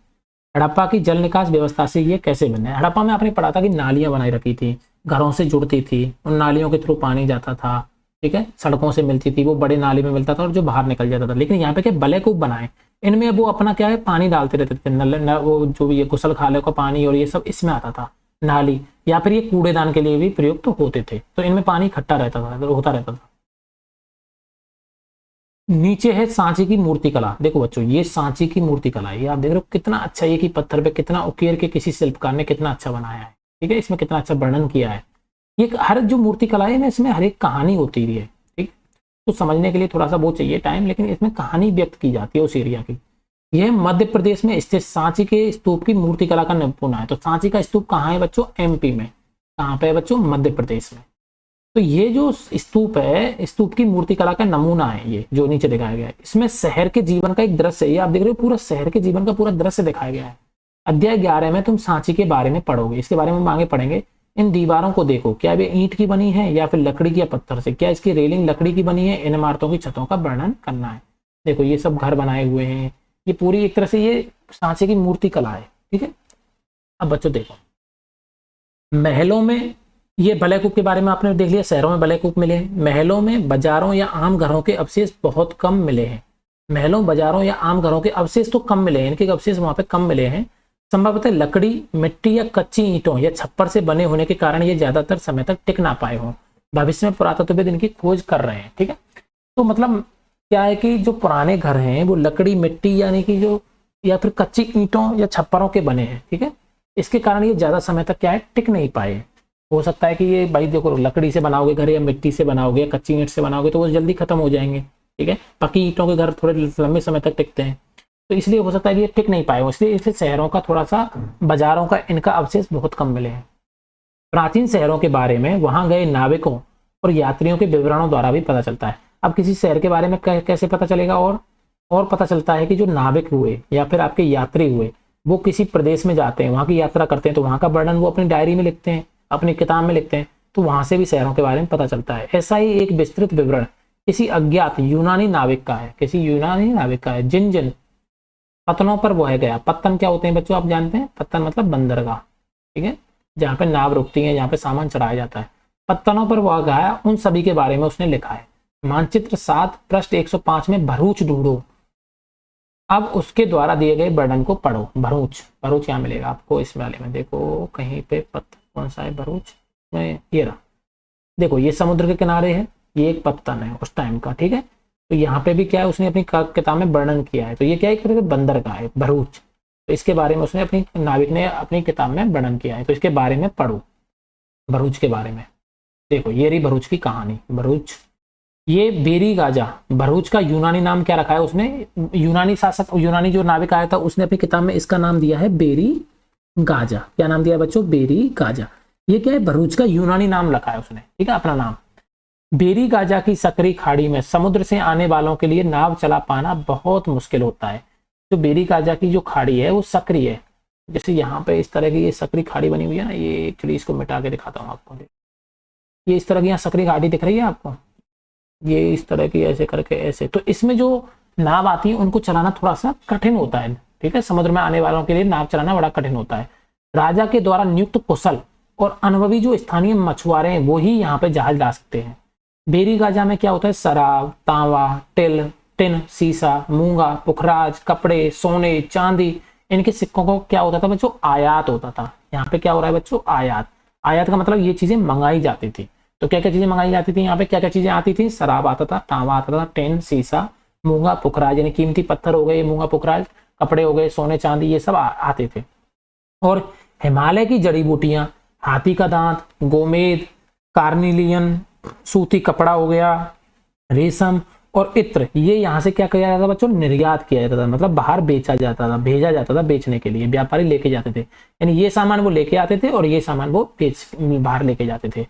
हड़प्पा की जल निकास व्यवस्था से ये कैसे बने? हड़प्पा में आपने पढ़ा था कि नालियां बनाई रखी थी, घरों से जुड़ती थी, उन नालियों के थ्रू पानी जाता था। ठीक है, सड़कों से मिलती थी, वो बड़े नाली में मिलता था और जो बाहर निकल जाता था। लेकिन यहाँ पे क्या बलयकूप बनाए, इनमें वो अपना क्या है, पानी डालते रहते थे। वो जो भी ये गुसलखाने का पानी और ये सब इसमें आता था, नाली, या फिर ये कूड़ेदान के लिए भी प्रयुक्त होते थे। तो इनमें पानी इकट्ठा रहता था, होता रहता था। नीचे है सांची की मूर्ति कला। देखो बच्चों, ये सांची की मूर्ति कला है, ये आप देख रहे हो कितना अच्छा, ये कि पत्थर पे कितना उकेर के किसी शिल्पकार ने कितना अच्छा बनाया है। ठीक है, इसमें कितना अच्छा वर्णन किया है। ये हर जो मूर्ति कला है ना, इसमें हर एक कहानी होती है। ठीक, तो समझने के लिए थोड़ा सा वो चाहिए टाइम, लेकिन इसमें कहानी व्यक्त की जाती है उस एरिया की। यह मध्य प्रदेश में स्थित सांची के स्तूप की मूर्ति कला का नमूना है। तो सांची का स्तूप कहाँ है बच्चों? एमपी में। कहाँ पे है बच्चों? मध्य प्रदेश में। तो ये जो स्तूप है, स्तूप की मूर्ति कला का नमूना है, ये जो नीचे दिखाया गया है। इसमें शहर के जीवन का एक दृश्य है, ये आप देख रहे हो, पूरा शहर के जीवन का पूरा दृश्य दिखाया गया है। अध्याय 11 में तुम सांची के बारे में पढ़ोगे, इसके बारे में हम आगे पढ़ेंगे। इन दीवारों को देखो, क्या वे ईंट की बनी है या फिर लकड़ी की या पत्थर से? क्या इसकी रेलिंग लकड़ी की बनी है? इन इमारतों की छतों का वर्णन करना है। देखो, ये सब घर बनाए हुए हैं, ये पूरी एक तरह से ये सांची की मूर्ति कला है। ठीक है, अब बच्चों देखो, महलों में, ये बलयकूप के बारे में आपने देख लिया, शहरों में बलयकूप मिले हैं। महलों में, बाजारों या आम घरों के अवशेष बहुत कम मिले हैं। महलों, बाजारों या आम घरों के अवशेष तो कम मिले हैं, इनके अवशेष वहां पे कम मिले हैं। संभवतः लकड़ी, मिट्टी या कच्ची ईंटों या छप्पर से बने होने के कारण ये ज्यादातर समय तक टिक ना पाए हों। भविष्य में पुरातत्वविद इनकी खोज कर रहे हैं। ठीक है, तो मतलब क्या है कि जो पुराने घर हैं वो लकड़ी, मिट्टी, यानी कि जो, या फिर कच्ची ईंटों या छप्परों के बने हैं। ठीक है, इसके कारण ये ज्यादा समय तक क्या है, टिक नहीं पाए। हो सकता है कि ये, भाई देखो, लकड़ी से बनाओगे घर या मिट्टी से बनाओगे या कच्ची ईंट से बनाओगे तो वो जल्दी खत्म हो जाएंगे। ठीक है, पक्की ईंटों के घर थोड़े लंबे समय तक टिकते हैं, तो इसलिए हो सकता है कि ये टिक नहीं पाए, इसलिए शहरों का थोड़ा सा, बाजारों का इनका अवशेष बहुत कम मिले हैं। प्राचीन शहरों के बारे में वहां गए नाविकों और यात्रियों के विवरणों द्वारा भी पता चलता है। अब किसी शहर के बारे में कैसे पता चलेगा? और पता चलता है कि जो नाविक हुए या फिर आपके यात्री हुए, वो किसी प्रदेश में जाते हैं, वहां की यात्रा करते हैं, तो वहां का वर्णन वो अपनी डायरी में लिखते हैं, अपनी किताब में लिखते हैं, तो वहां से भी शहरों के बारे में पता चलता है। ऐसा ही एक विस्तृत विवरण किसी अज्ञात यूनानी नाविक का है, किसी यूनानी नाविक का है, जिन जिन पत्तनों पर वह गया। पत्तन क्या होते हैं बच्चों? आप जानते हैं, पत्तन मतलब बंदरगाह। ठीक है, जहाँ पे नाव रुकती है, जहाँ पे सामान चढ़ाया जाता है, पत्तनों पर वह गया, उन सभी के बारे में उसने लिखा है। मानचित्र 7 पृष्ठ 105 में भरूच ढूंढो। अब उसके द्वारा दिए गए वर्णन को पढ़ो। भरूच, भरूच यहाँ मिलेगा आपको इस वाले में, देखो कहीं पे कौन सा है भरूच में, ये रहा देखो, ये समुद्र के किनारे है, ये एक पत्तन है उस टाइम का, ठीक है। तो यहाँ पे भी क्या है, उसने अपनी किताब में वर्णन किया है। तो ये क्या है, एक तरह से बंदर का है भरूच, तो इसके बारे में उसने अपनी नाविक ने अपनी किताब में वर्णन किया है। तो इसके बारे में पढ़ो, भरूच के बारे में। देखो ये रही भरूच की कहानी। भरूच, ये बेरी गाजा, भरूच का यूनानी नाम क्या रखा है उसने, यूनानी शासक, यूनानी जो नाविक आया था उसने अपनी किताब में इसका नाम दिया है बेरी गाजा। क्या नाम दिया बच्चों, बेरी गाजा। ये क्या है, भरूच का यूनानी नाम रखा है उसने, ठीक है, अपना नाम। बेरी गाजा की सकरी खाड़ी में समुद्र से आने वालों के लिए नाव चला पाना बहुत मुश्किल होता है। जो बेरी गाजा की जो खाड़ी है वो सकरी है, जैसे यहाँ पे इस तरह की ये सकरी खाड़ी बनी हुई है ना, ये एक्चुअली इसको मिटा के दिखाता हूँ आपको। ये इस तरह की यहाँ सकरी खाड़ी दिख रही है आपको, ये इस तरह की ऐसे करके ऐसे। तो इसमें जो नाव आती है उनको चलाना थोड़ा सा कठिन होता है, ठीक है, समुद्र में आने वालों के लिए नाव चलाना बड़ा कठिन होता है। राजा के द्वारा नियुक्त कुशल और अनुभवी जो स्थानीय मछुआरे हैं वो ही यहाँ पे जहाज ला सकते हैं। बेरी गाजा में क्या होता है, शराब, तांबा, टिन, सीसा, मूंगा, पुखराज, कपड़े, सोने, चांदी, इनके सिक्कों को क्या होता था बच्चों, आयात होता था। यहाँ पे क्या हो रहा है बच्चों, आयात। आयात का मतलब ये चीजें मंगाई जाती थी। तो क्या क्या चीजें मंगाई जाती थी, यहाँ पे क्या क्या चीजें आती थी, शराब आता था, तांबा आता था, टिन, सीसा, मूंगा, पुखराज यानी कीमती पत्थर हो गए, मूंगा पुखराज, कपड़े हो गए, सोने चांदी, ये सब आते थे। और हिमालय की जड़ी बूटियां, हाथी का दांत, गोमेद, कार्निलियन, सूती कपड़ा हो गया, रेशम और इत्र, ये यहाँ से क्या किया जाता था बच्चों, निर्यात किया जाता था, मतलब बाहर बेचा जाता था, भेजा जाता था बेचने के लिए, व्यापारी लेके जाते थे। यानी ये सामान वो लेके आते थे और ये सामान वो बाहर लेके जाते थे।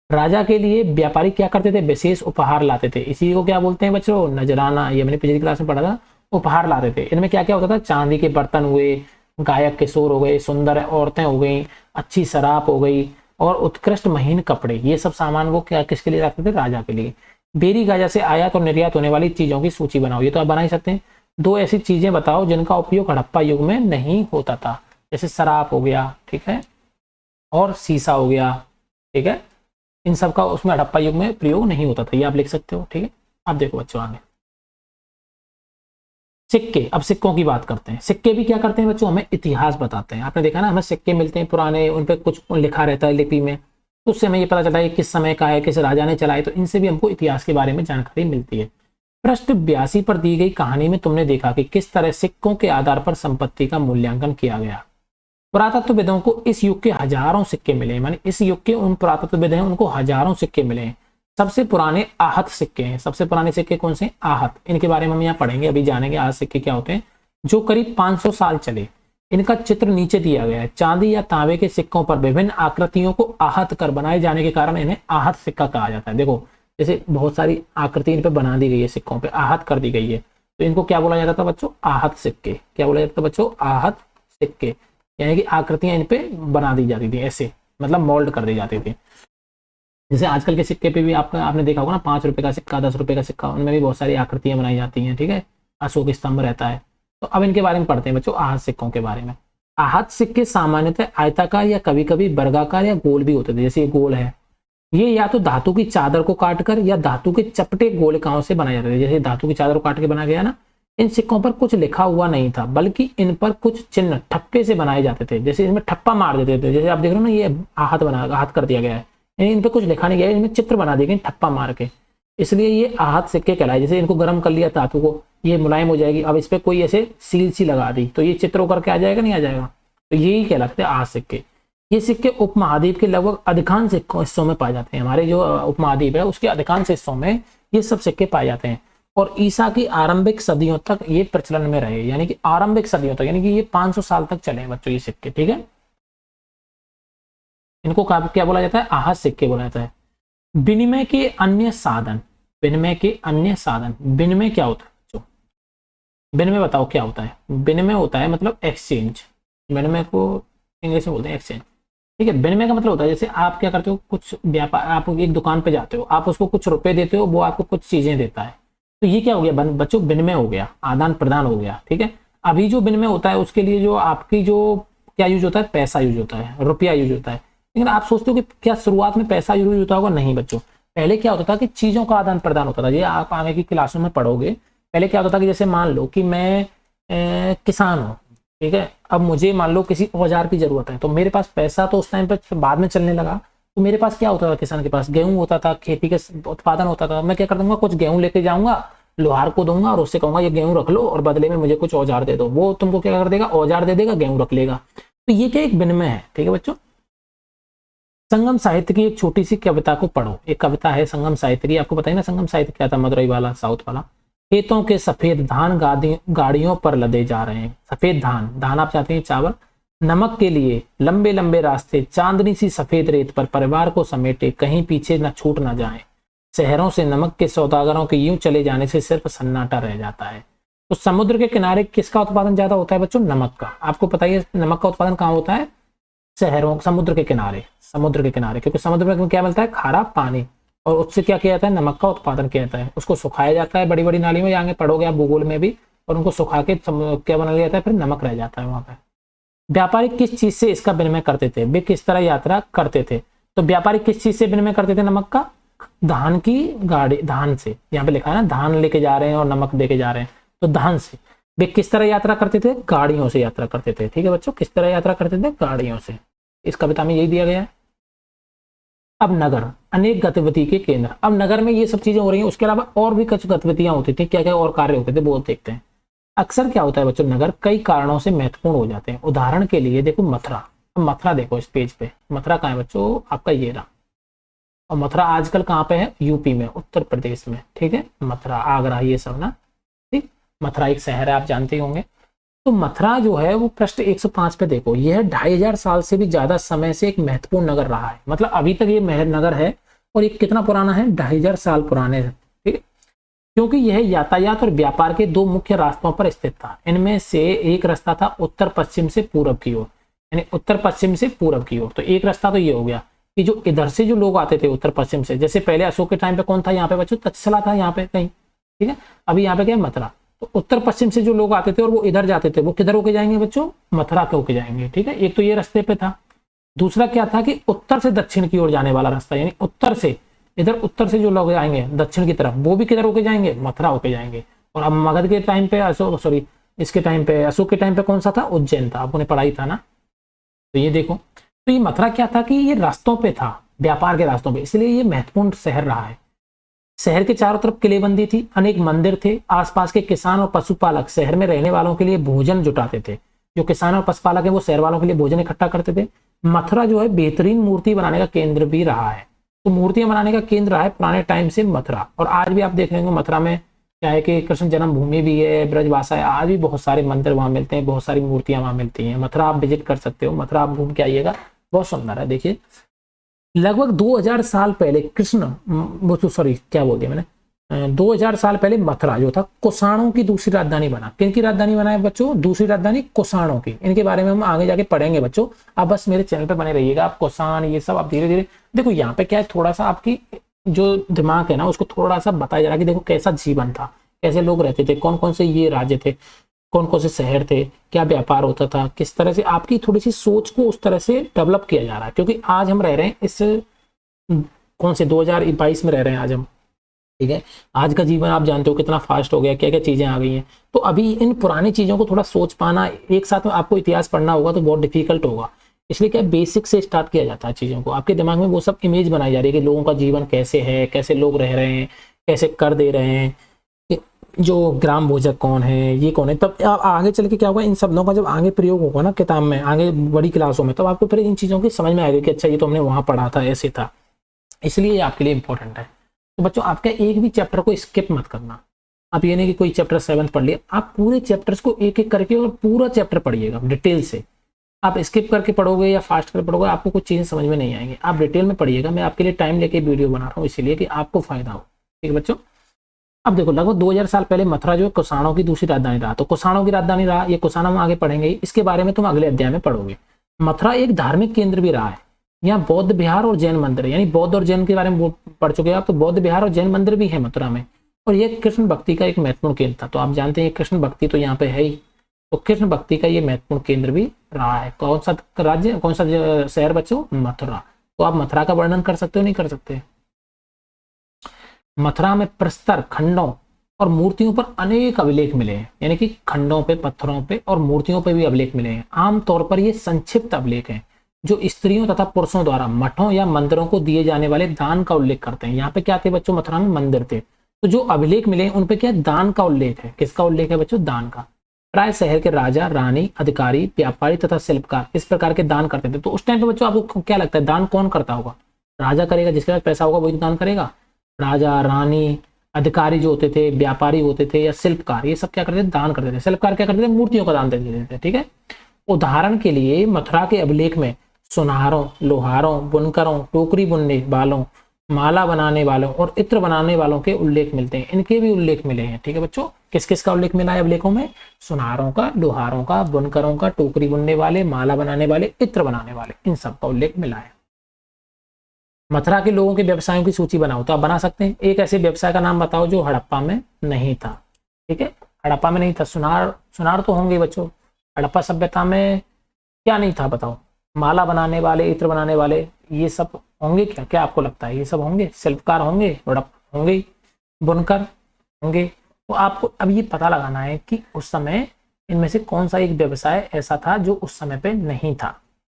राजा के लिए व्यापारी क्या करते थे, विशेष उपहार लाते थे। इसी को क्या बोलते हैं बच्चों, नजराना। ये मैंने पिछली क्लास में पढ़ा था, उपहार लाते थे। इनमें क्या क्या होता था, चांदी के बर्तन हुए, गायक किशोर हो गए, सुंदर औरतें हो गई, अच्छी शराब हो गई और उत्कृष्ट महीन कपड़े। ये सब सामान वो क्या किसके लिए रखते थे, राजा के लिए। बेरी गाजा से आयात और निर्यात होने वाली चीजों की सूची बनाओ। ये तो आप बना ही सकते हैं। दो ऐसी चीजें बताओ जिनका उपयोग हड़प्पा युग में नहीं होता था, जैसे शराब हो गया, ठीक है, और सीसा हो गया, ठीक है, इन सब का उसमें हड़प्पा युग में प्रयोग नहीं होता था। ये आप लिख सकते हो, ठीक है। अब देखो बच्चों आगे सिक्के। अब सिक्कों की बात करते हैं। सिक्के भी क्या करते हैं बच्चों, हमें इतिहास बताते हैं। आपने देखा ना, हमें सिक्के मिलते हैं पुराने, उन पे कुछ लिखा रहता है लिपि में, तो उससे हमें ये पता चलता है किस समय का है, किस राजा ने चलाए, तो इनसे भी हमको इतिहास के बारे में जानकारी मिलती है। पृष्ठ 82 पर दी गई कहानी में तुमने देखा कि किस तरह सिक्कों के आधार पर संपत्ति का मूल्यांकन किया गया। पुरातत्वविदों को इस युग के हजारों सिक्के मिले, माने इस युग के उन पुरातत्वविद हैं उनको हजारों सिक्के मिले हैं। सबसे पुराने आहत सिक्के हैं। सबसे पुराने सिक्के कौन से, आहत। इनके बारे में हम यहाँ पढ़ेंगे, अभी जानेंगे आहत सिक्के क्या होते हैं, जो करीब 500 साल चले। इनका चित्र नीचे दिया गया है। चांदी या तांबे के सिक्कों पर विभिन्न आकृतियों को आहत कर बनाए जाने के कारण इन्हें आहत सिक्का कहा जाता है। देखो जैसे बहुत सारी आकृति इन पे बना दी गई है, सिक्कों पे आहत कर दी गई है, तो इनको क्या बोला जाता था बच्चों, आहत सिक्के। क्या बोला जाता था बच्चों, आहत सिक्के, यानी कि आकृतियां इन पे बना दी जाती थी, ऐसे मतलब मोल्ड कर दी जाती थी। जैसे आजकल के सिक्के पे भी आपने देखा होगा ना, 5 रुपए का सिक्का, 10 रुपए का सिक्का, उनमें भी बहुत सारी आकृतियां बनाई जाती हैं, ठीक है, अशोक स्तंभ रहता है। तो अब इनके बारे में पढ़ते हैं बच्चों, आहत सिक्कों के बारे में। आहत सिक्के सामान्यतः आयताकार या कभी कभी वर्गाकार या गोल भी होते थे, जैसे ये गोल है। ये या तो धातु की चादर को काटकर या धातु के चपटे गोलिकाओं से बनाए जाते थे। जैसे धातु की चादर को काट के बनाया गया ना, इन सिक्कों पर कुछ लिखा हुआ नहीं था, बल्कि इन पर कुछ चिन्ह ठप्पे से बनाए जाते थे। जैसे इनमें ठप्पा मार देते थे, जैसे आप देख रहे हो ना, ये आहत बना, आहत कर दिया गया है, इन पे कुछ लिखा नहीं गया, इनमें चित्र बना दिए गए ठप्पा मार के, इसलिए ये आहत सिक्के कहलाए। जैसे इनको गर्म कर लिया धातु को, ये मुलायम हो जाएगी, अब इस पे कोई ऐसे सील सी लगा दी तो ये चित्र होकर के आ जाएगा, नहीं आ जाएगा, तो यही कहलाते हैं आहत सिक्के। ये सिक्के उपमहाद्वीप के लगभग अधिकांश हिस्सों में पाए जाते हैं। हमारे जो उपमहाद्वीप है उसके अधिकांश हिस्सों में ये सब सिक्के पाए जाते हैं। और ईसा की आरंभिक सदियों तक ये प्रचलन में रहे, यानी कि आरंभिक सदियों तक, यानी कि ये 500 साल तक चले बच्चों ये सिक्के, ठीक है। इनको क्या बोला जाता है, आहत सिक्के बोला जाता है। विनिमय के अन्य साधन। विनिमय के अन्य साधन, विनिमय क्या होता है बच्चों, विनिमय बताओ क्या होता है। विनिमय होता है मतलब एक्सचेंज, विनिमय को इंग्लिश में बोलते हैं एक्सचेंज, ठीक है। विनिमय का मतलब होता है जैसे आप क्या करते हो, कुछ व्यापार, आप एक दुकान पे जाते हो, आप उसको कुछ रुपए देते हो, वो आपको कुछ चीजें देता है, तो ये क्या हो गया बच्चों, विनिमय हो गया, आदान प्रदान हो गया, ठीक है। अभी जो विनिमय होता है उसके लिए जो आपकी जो क्या यूज होता है, पैसा यूज होता है, रुपया यूज होता है। लेकिन आप सोचते हो कि क्या शुरुआत में पैसा यूज होता होगा, नहीं बच्चों। पहले क्या होता था कि चीजों का आदान प्रदान होता था। ये आप आगे की क्लासों में पढ़ोगे। पहले क्या होता था कि जैसे मान लो कि मैं किसान हूँ, ठीक है। अब मुझे मान लो किसी औजार की जरूरत है, तो मेरे पास पैसा तो उस टाइम पे बाद में चलने लगा, तो मेरे पास क्या होता था, किसान के पास गेहूं होता था, खेती के उत्पादन होता था। मैं क्या कर दूंगा, कुछ गेहूं लेके जाऊंगा, लोहार को दूंगा और उससे कहूंगा ये गेहूं रख लो और बदले में मुझे कुछ औजार दे दो। वो तुमको क्या कर देगा, औजार दे देगा, गेहूं रख लेगा। तो ये क्या एक विनिमय है। ठीक है बच्चों, संगम साहित्य की एक छोटी सी कविता को पढ़ो। एक कविता है संगम साहित्य की, आपको बताइए ना संगम साहित्य क्या था, मदुरई वाला, साउथ वाला। खेतों के सफेद धान गाड़ियों पर लदे जा रहे हैं। सफेद धान, धान आप चाहते हैं चावल। नमक के लिए लंबे लंबे रास्ते, चांदनी सी सफेद रेत पर परिवार को समेटे, कहीं पीछे न छूट न जाए। शहरों से नमक के सौदागरों के यूं चले जाने से सिर्फ सन्नाटा रह जाता है। तो समुद्र के किनारे किसका उत्पादन ज्यादा होता है बच्चों, नमक का। आपको पता है नमक का उत्पादन कहाँ होता है, शहरों, समुद्र के किनारे। समुद्र के किनारे, क्योंकि समुद्र में क्या मिलता है, खारा पानी, और उससे क्या किया जाता है, नमक का उत्पादन किया जाता है। उसको सुखाया जाता है बड़ी बड़ी नाली में, आगे पढ़ोगे आप भूगोल में भी, और उनको सुखा के क्या बना लिया जाता है, फिर नमक रह जाता है वहां पे। व्यापारी किस चीज से इसका विनिमय करते थे, वे किस तरह यात्रा करते थे। तो व्यापारी किस चीज से विनिमय करते थे नमक का, धान की गाड़ी, धान से, यहाँ पे लिखा है ना, धान लेके जा रहे हैं और नमक लेके जा रहे हैं, तो धान से। वे किस तरह यात्रा करते थे, गाड़ियों से यात्रा करते थे। ठीक है बच्चों, किस तरह यात्रा करते थे, गाड़ियों से। इस कविता में यही दिया गया है। अब नगर, अनेक गतिविधि के केंद्र। अब नगर में ये सब चीजें हो रही हैं, उसके अलावा और भी कुछ गतिविधियां होती थी, क्या क्या और कार्य होते थे वो देखते हैं। अक्सर क्या होता है बच्चों, नगर कई कारणों से महत्वपूर्ण हो जाते हैं। उदाहरण के लिए देखो मथुरा। अब मथुरा देखो इस पेज पे, मथुरा कहाँ है बच्चों, आपका ये रहा। और मथुरा आजकल कहाँ पे है, यूपी में, उत्तर प्रदेश में। ठीक है, मथुरा, आगरा, ये सब ना। ठीक, मथुरा एक शहर है, आप जानते होंगे। तो मथुरा जो है वो पृष्ठ 105 पे देखो, यह 2500 साल से भी ज्यादा समय से एक महत्वपूर्ण नगर रहा है। मतलब अभी तक ये नगर है, और ये कितना पुराना है, 2500 साल पुराने है। ठीक है, क्योंकि यह यातायात और व्यापार के दो मुख्य रास्तों पर स्थित था। इनमें से एक रास्ता था उत्तर पश्चिम से पूरब की ओर, यानी उत्तर पश्चिम से पूरब की ओर। तो एक रास्ता तो ये हो गया कि जो इधर से जो लोग आते थे उत्तर पश्चिम से, जैसे पहले अशोक के टाइम पे कौन था यहाँ पे बच्चों, तक्षशिला था यहाँ पे कहीं। ठीक है, अभी यहाँ पे क्या है, मथुरा। तो उत्तर पश्चिम से जो लोग आते थे और वो इधर जाते थे, वो किधर होके जाएंगे बच्चों, मथुरा के होके जाएंगे। ठीक है, एक तो ये रास्ते पे था। दूसरा क्या था कि उत्तर से दक्षिण की ओर जाने वाला रास्ता, यानी उत्तर से, इधर उत्तर से जो लोग आएंगे दक्षिण की तरफ, वो भी किधर होके जाएंगे, मथुरा होके जाएंगे। और अब मगध के टाइम पे, अशोक, सॉरी, इसके टाइम पे, अशोक के टाइम पे कौन सा था, उज्जैन था। आपने पढ़ाई था ना। तो ये देखो, तो ये मथुरा क्या था कि ये रास्तों पे था, व्यापार के रास्तों पे, इसलिए ये महत्वपूर्ण शहर रहा है। शहर के चारों तरफ किलेबंदी थी, अनेक मंदिर थे। आसपास के किसान और पशुपालक शहर में रहने वालों के लिए भोजन जुटाते थे। जो किसान और पशुपालक है वो शहर वालों के लिए भोजन इकट्ठा करते थे। मथुरा जो है बेहतरीन मूर्ति बनाने का केंद्र भी रहा है। तो मूर्तियां बनाने का केंद्र रहा है पुराने टाइम से मथुरा। और आज भी आप देख रहे होंगे मथुरा में क्या है कि कृष्ण जन्मभूमि भी है, ब्रजवासा है, आज भी बहुत सारे मंदिर वहां मिलते हैं, बहुत सारी मूर्तियां वहां मिलती हैं। मथुरा आप विजिट कर सकते हो, मथुरा आप घूम के आइएगा, बहुत सुंदर है। देखिए, लगभग 2000 साल पहले कृष्ण, वो तो सॉरी क्या बोल दिया मैंने, 2000 साल पहले मथुरा जो था कुषाणों की दूसरी राजधानी बना। किनकी राजधानी बना है बच्चों, दूसरी राजधानी कुषाणों की। इनके बारे में हम आगे जाके पढ़ेंगे बच्चों, आप बस मेरे चैनल पे बने रहिएगा। आप कुषाण ये सब आप धीरे धीरे देखो। यहाँ पे क्या है, थोड़ा सा आपकी जो दिमाग है ना उसको थोड़ा सा बताया जा रहा है कि देखो कैसा जीवन था, कैसे लोग रहते थे, कौन कौन से ये राज्य थे, कौन कौन से शहर थे, क्या व्यापार होता था, किस तरह से आपकी थोड़ी सी सोच को उस तरह से डेवलप किया जा रहा है। क्योंकि आज हम रह रहे हैं इस कौन से 2022 में रह रहे हैं आज हम। ठीक है, आज का जीवन आप जानते हो कितना फास्ट हो गया, क्या क्या चीजें आ गई हैं। तो अभी इन पुरानी चीजों को थोड़ा सोच पाना, एक साथ में आपको इतिहास पढ़ना होगा तो बहुत डिफिकल्ट होगा। इसलिए क्या बेसिक से स्टार्ट किया जाता है चीजों को। आपके दिमाग में वो सब इमेज बनाई जा रही है कि लोगों का जीवन कैसे है, कैसे लोग रह रहे हैं, कैसे कर दे रहे हैं, जो ग्राम भोजक कौन है, ये कौन है। तब आगे चल के क्या होगा, इन शब्दों का जब आगे प्रयोग होगा ना किताब में, आगे बड़ी क्लासों में, तब आपको फिर इन चीजों की समझ में आएगी कि अच्छा ये तो हमने वहां पढ़ा था, ऐसे था। इसलिए आपके लिए इंपॉर्टेंट है। तो बच्चों आपका एक भी चैप्टर को स्किप मत करना। आप ये नहीं कि कोई चैप्टर 7 पढ़ लिया, आप पूरे चैप्टर्स को एक एक करके और पूरा चैप्टर पढ़िएगा डिटेल से। आप स्किप करके पढ़ोगे या फास्ट करके पढ़ोगे, आपको कुछ चीजें समझ में नहीं आएंगी। आप डिटेल में पढ़िएगा। मैं आपके लिए टाइम लेके वीडियो बना रहा हूँ इसीलिए कि आपको फायदा हो। ठीक है बच्चों, अब देखो लगभग 2000 साल पहले मथुरा जो है कुषाणों की दूसरी राजधानी रहा। तो कुषाणों की राजधानी रहा, ये कुषाण हम आगे पढ़ेंगे, इसके बारे में तुम अगले अध्याय में पढ़ोगे। मथुरा एक धार्मिक केंद्र भी रहा है। यहाँ बौद्ध विहार और जैन मंदिर, यानी बौद्ध और जैन के बारे में पढ़ चुके हैं आप, तो बौद्ध विहार और जैन मंदिर भी है मथुरा में। और ये कृष्ण भक्ति का एक महत्वपूर्ण केंद्र था। तो आप जानते हैं कृष्ण भक्ति तो यहाँ पे है ही, तो कृष्ण भक्ति का ये महत्वपूर्ण केंद्र भी रहा है। कौन सा राज्य, कौन सा शहर बच्चों, मथुरा। तो आप मथुरा का वर्णन कर सकते हो, नहीं कर सकते। मथुरा में प्रस्तर खंडों और मूर्तियों पर अनेक अभिलेख मिले हैं, यानी कि खंडों पे, पत्थरों पे और मूर्तियों पे भी अभिलेख मिले हैं। आमतौर पर ये संक्षिप्त अभिलेख हैं जो स्त्रियों तथा पुरुषों द्वारा मठों या मंदिरों को दिए जाने वाले दान का उल्लेख करते हैं। यहाँ पे क्या थे बच्चों, मथुरा में मंदिर थे, तो जो अभिलेख मिले उन पे क्या दान का उल्लेख है। किसका उल्लेख है बच्चों, दान का। प्राय शहर के राजा, रानी, अधिकारी, व्यापारी तथा शिल्पकार इस प्रकार के दान करते थे। तो उस टाइम पे बच्चों आपको क्या लगता है दान कौन करता होगा? राजा करेगा, जिसके पास पैसा होगा वही तो दान करेगा। राजा, रानी, अधिकारी जो होते थे, व्यापारी होते थे या शिल्पकार, ये सब क्या करते थे, दान करते थे। शिल्पकार क्या करते थे, मूर्तियों का दान दे देते थे। ठीक है, उदाहरण के लिए मथुरा के अभिलेख में सुनारों, लोहारों, बुनकरों, टोकरी बुनने वालों, माला बनाने वालों और इत्र बनाने वालों के उल्लेख मिलते हैं। इनके भी उल्लेख मिले हैं। ठीक है बच्चों, किस किस का उल्लेख मिला है अभिलेखों में? सुनारों का, लोहारों का, बुनकरों का, टोकरी बुनने वाले, माला बनाने वाले, इत्र बनाने वाले, इन सब का उल्लेख मिला है। मथुरा के लोगों के व्यवसायों की सूची बनाओ, तो आप बना सकते हैं। एक ऐसे व्यवसाय का नाम बताओ जो हड़प्पा में नहीं था। ठीक है, हड़प्पा में नहीं था। सुनार तो होंगे बच्चों। हड़प्पा सभ्यता में क्या नहीं था बताओ? माला बनाने वाले, इत्र बनाने वाले, ये सब होंगे क्या? क्या आपको लगता है ये सब होंगे? शिल्पकार होंगे, होंगे, बुनकर होंगे। तो आपको अब ये पता लगाना है कि उस समय इनमें से कौन सा एक व्यवसाय ऐसा था जो उस समय पे नहीं था।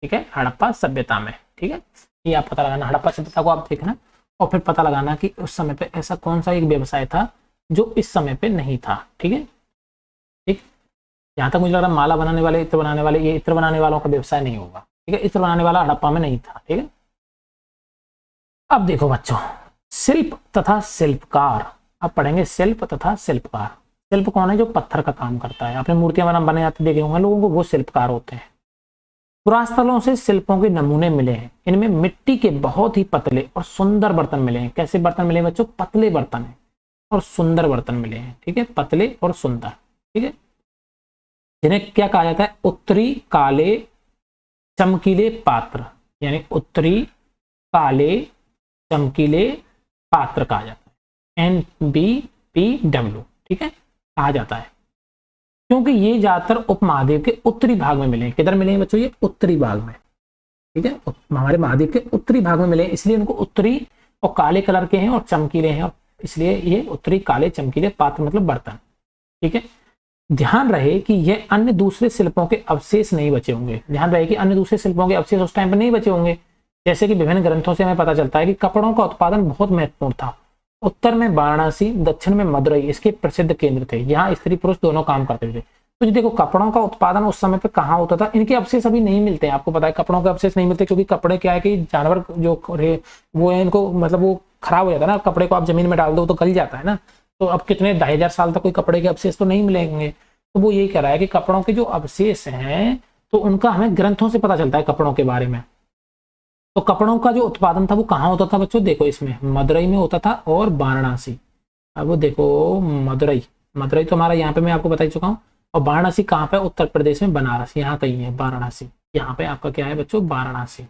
ठीक है, हड़प्पा सभ्यता में। ठीक है, ये आप पता लगाना, हड़प्पा सभ्यता को आप देखना और फिर पता लगाना कि उस समय पे ऐसा कौन सा एक व्यवसाय था जो इस समय पे नहीं था। ठीक है, ठीक, यहाँ तक मुझे लग रहा है माला बनाने वाले, इत्र बनाने वाले, ये इत्र बनाने वालों का व्यवसाय नहीं होगा। ठीक है, इत्र बनाने वाला हड़प्पा में नहीं था। ठीक है, अब देखो बच्चों, शिल्प तथा शिल्पकार। अब पढ़ेंगे शिल्प तथा शिल्पकार। शिल्प कौन है? जो पत्थर का काम करता है। आपने मूर्तियां बने जाते देखे होंगे लोगों को, वो शिल्पकार होते हैं। पुरास्थलों से शिल्पों के नमूने मिले हैं। इनमें मिट्टी के बहुत ही पतले और सुंदर बर्तन मिले हैं। कैसे बर्तन मिले हैं बच्चों? पतले बर्तन है और सुंदर बर्तन मिले हैं। ठीक है, पतले और सुंदर। ठीक है, जिन्हें क्या कहा जाता है? उत्तरी काले चमकीले पात्र, यानी उत्तरी काले चमकीले पात्र कहा जाता है, NBPW। ठीक है, कहा जाता है क्योंकि ये ज्यादातर उपमहाद्वीप के उत्तरी भाग में मिले हैं। किधर मिले हैं बच्चों? ये उत्तरी भाग में। ठीक है, हमारे महाद्वीप के उत्तरी भाग में मिले, इसलिए उनको उत्तरी और काले कलर के हैं और चमकीले हैं, और इसलिए ये उत्तरी काले चमकीले पात्र मतलब बर्तन। ठीक है, ध्यान रहे कि यह अन्य दूसरे शिल्पों के अवशेष नहीं बचे होंगे। ध्यान रहे कि अन्य दूसरे शिल्पों के अवशेष उस टाइम पर नहीं बचे होंगे। जैसे कि विभिन्न ग्रंथों से हमें पता चलता है कि कपड़ों का उत्पादन बहुत महत्वपूर्ण था। उत्तर में वाराणसी, दक्षिण में मदुरई इसके प्रसिद्ध केंद्र थे। यहाँ स्त्री पुरुष दोनों काम करते थे। तो देखो, कपड़ों का उत्पादन उस समय पे कहाँ होता था? इनके अवशेष अभी नहीं मिलते हैं। आपको पता है कपड़ों के अवशेष नहीं मिलते, क्योंकि कपड़े क्या है कि जानवर जो वो है, इनको मतलब वो खराब हो जाता है ना। कपड़े को आप जमीन में डाल दो तो गल जाता है ना। तो अब कितने 2500 साल तक कोई कपड़े के अवशेष तो नहीं मिलेंगे। तो वो यही कह रहा है कि कपड़ों के जो अवशेष हैं तो उनका हमें ग्रंथों से पता चलता है कपड़ों के बारे में। तो कपड़ों का जो उत्पादन था वो कहाँ होता था बच्चों? देखो, इसमें मदुरई में होता था और वाराणसी। अब वो देखो, मदुरई तो हमारा यहाँ पे मैं आपको बता ही चुका हूँ। और वाराणसी कहाँ पे? उत्तर प्रदेश में, बनारस यहाँ कहीं है वाराणसी। यहाँ पे आपका क्या है बच्चों? वाराणसी।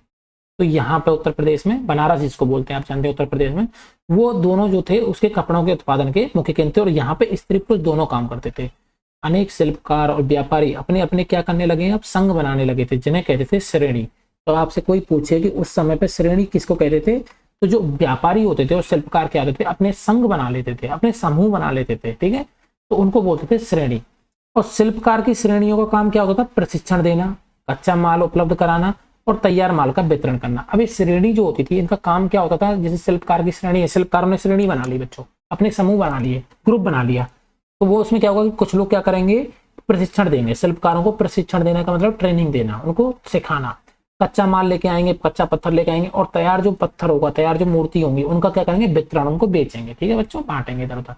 तो यहाँ पे उत्तर प्रदेश में, बनारस जिसको बोलते हैं आप जानते हैं उत्तर प्रदेश में, वो दोनों जो थे उसके कपड़ों के उत्पादन के मुख्य केंद्र थे। और यहाँ पे स्त्री पुरुष दोनों काम करते थे। अनेक शिल्पकार और व्यापारी अपने अपने क्या करने लगे? अब संघ बनाने लगे थे, जिन्हें कहते थे श्रेणी। तो आपसे कोई पूछे कि उस समय पे श्रेणी किसको कहते थे, तो जो व्यापारी होते थे और शिल्पकार क्या होते थे, अपने संघ बना लेते थे, अपने समूह बना लेते थे। ठीक है, तो उनको बोलते थे श्रेणी। और शिल्पकार की श्रेणियों का काम क्या होता था? प्रशिक्षण देना, कच्चा माल उपलब्ध कराना और तैयार माल का वितरण करना। अब ये श्रेणी जो होती थी, इनका काम क्या होता था? जैसे शिल्पकार की श्रेणी है, शिल्पकारों ने श्रेणी बना ली बच्चों, अपने समूह बना लिए, ग्रुप बना लिया। तो वो उसमें क्या होगा कि कुछ लोग क्या करेंगे? प्रशिक्षण देंगे। शिल्पकारों को प्रशिक्षण देने का मतलब ट्रेनिंग देना, उनको सिखाना। कच्चा माल लेके आएंगे, कच्चा पत्थर लेके आएंगे, और तैयार जो पत्थर होगा, तैयार जो मूर्ति होंगी, उनका क्या करेंगे? वितरण, उनको बेचेंगे। ठीक है बच्चों, बांटेंगे इधर उधर।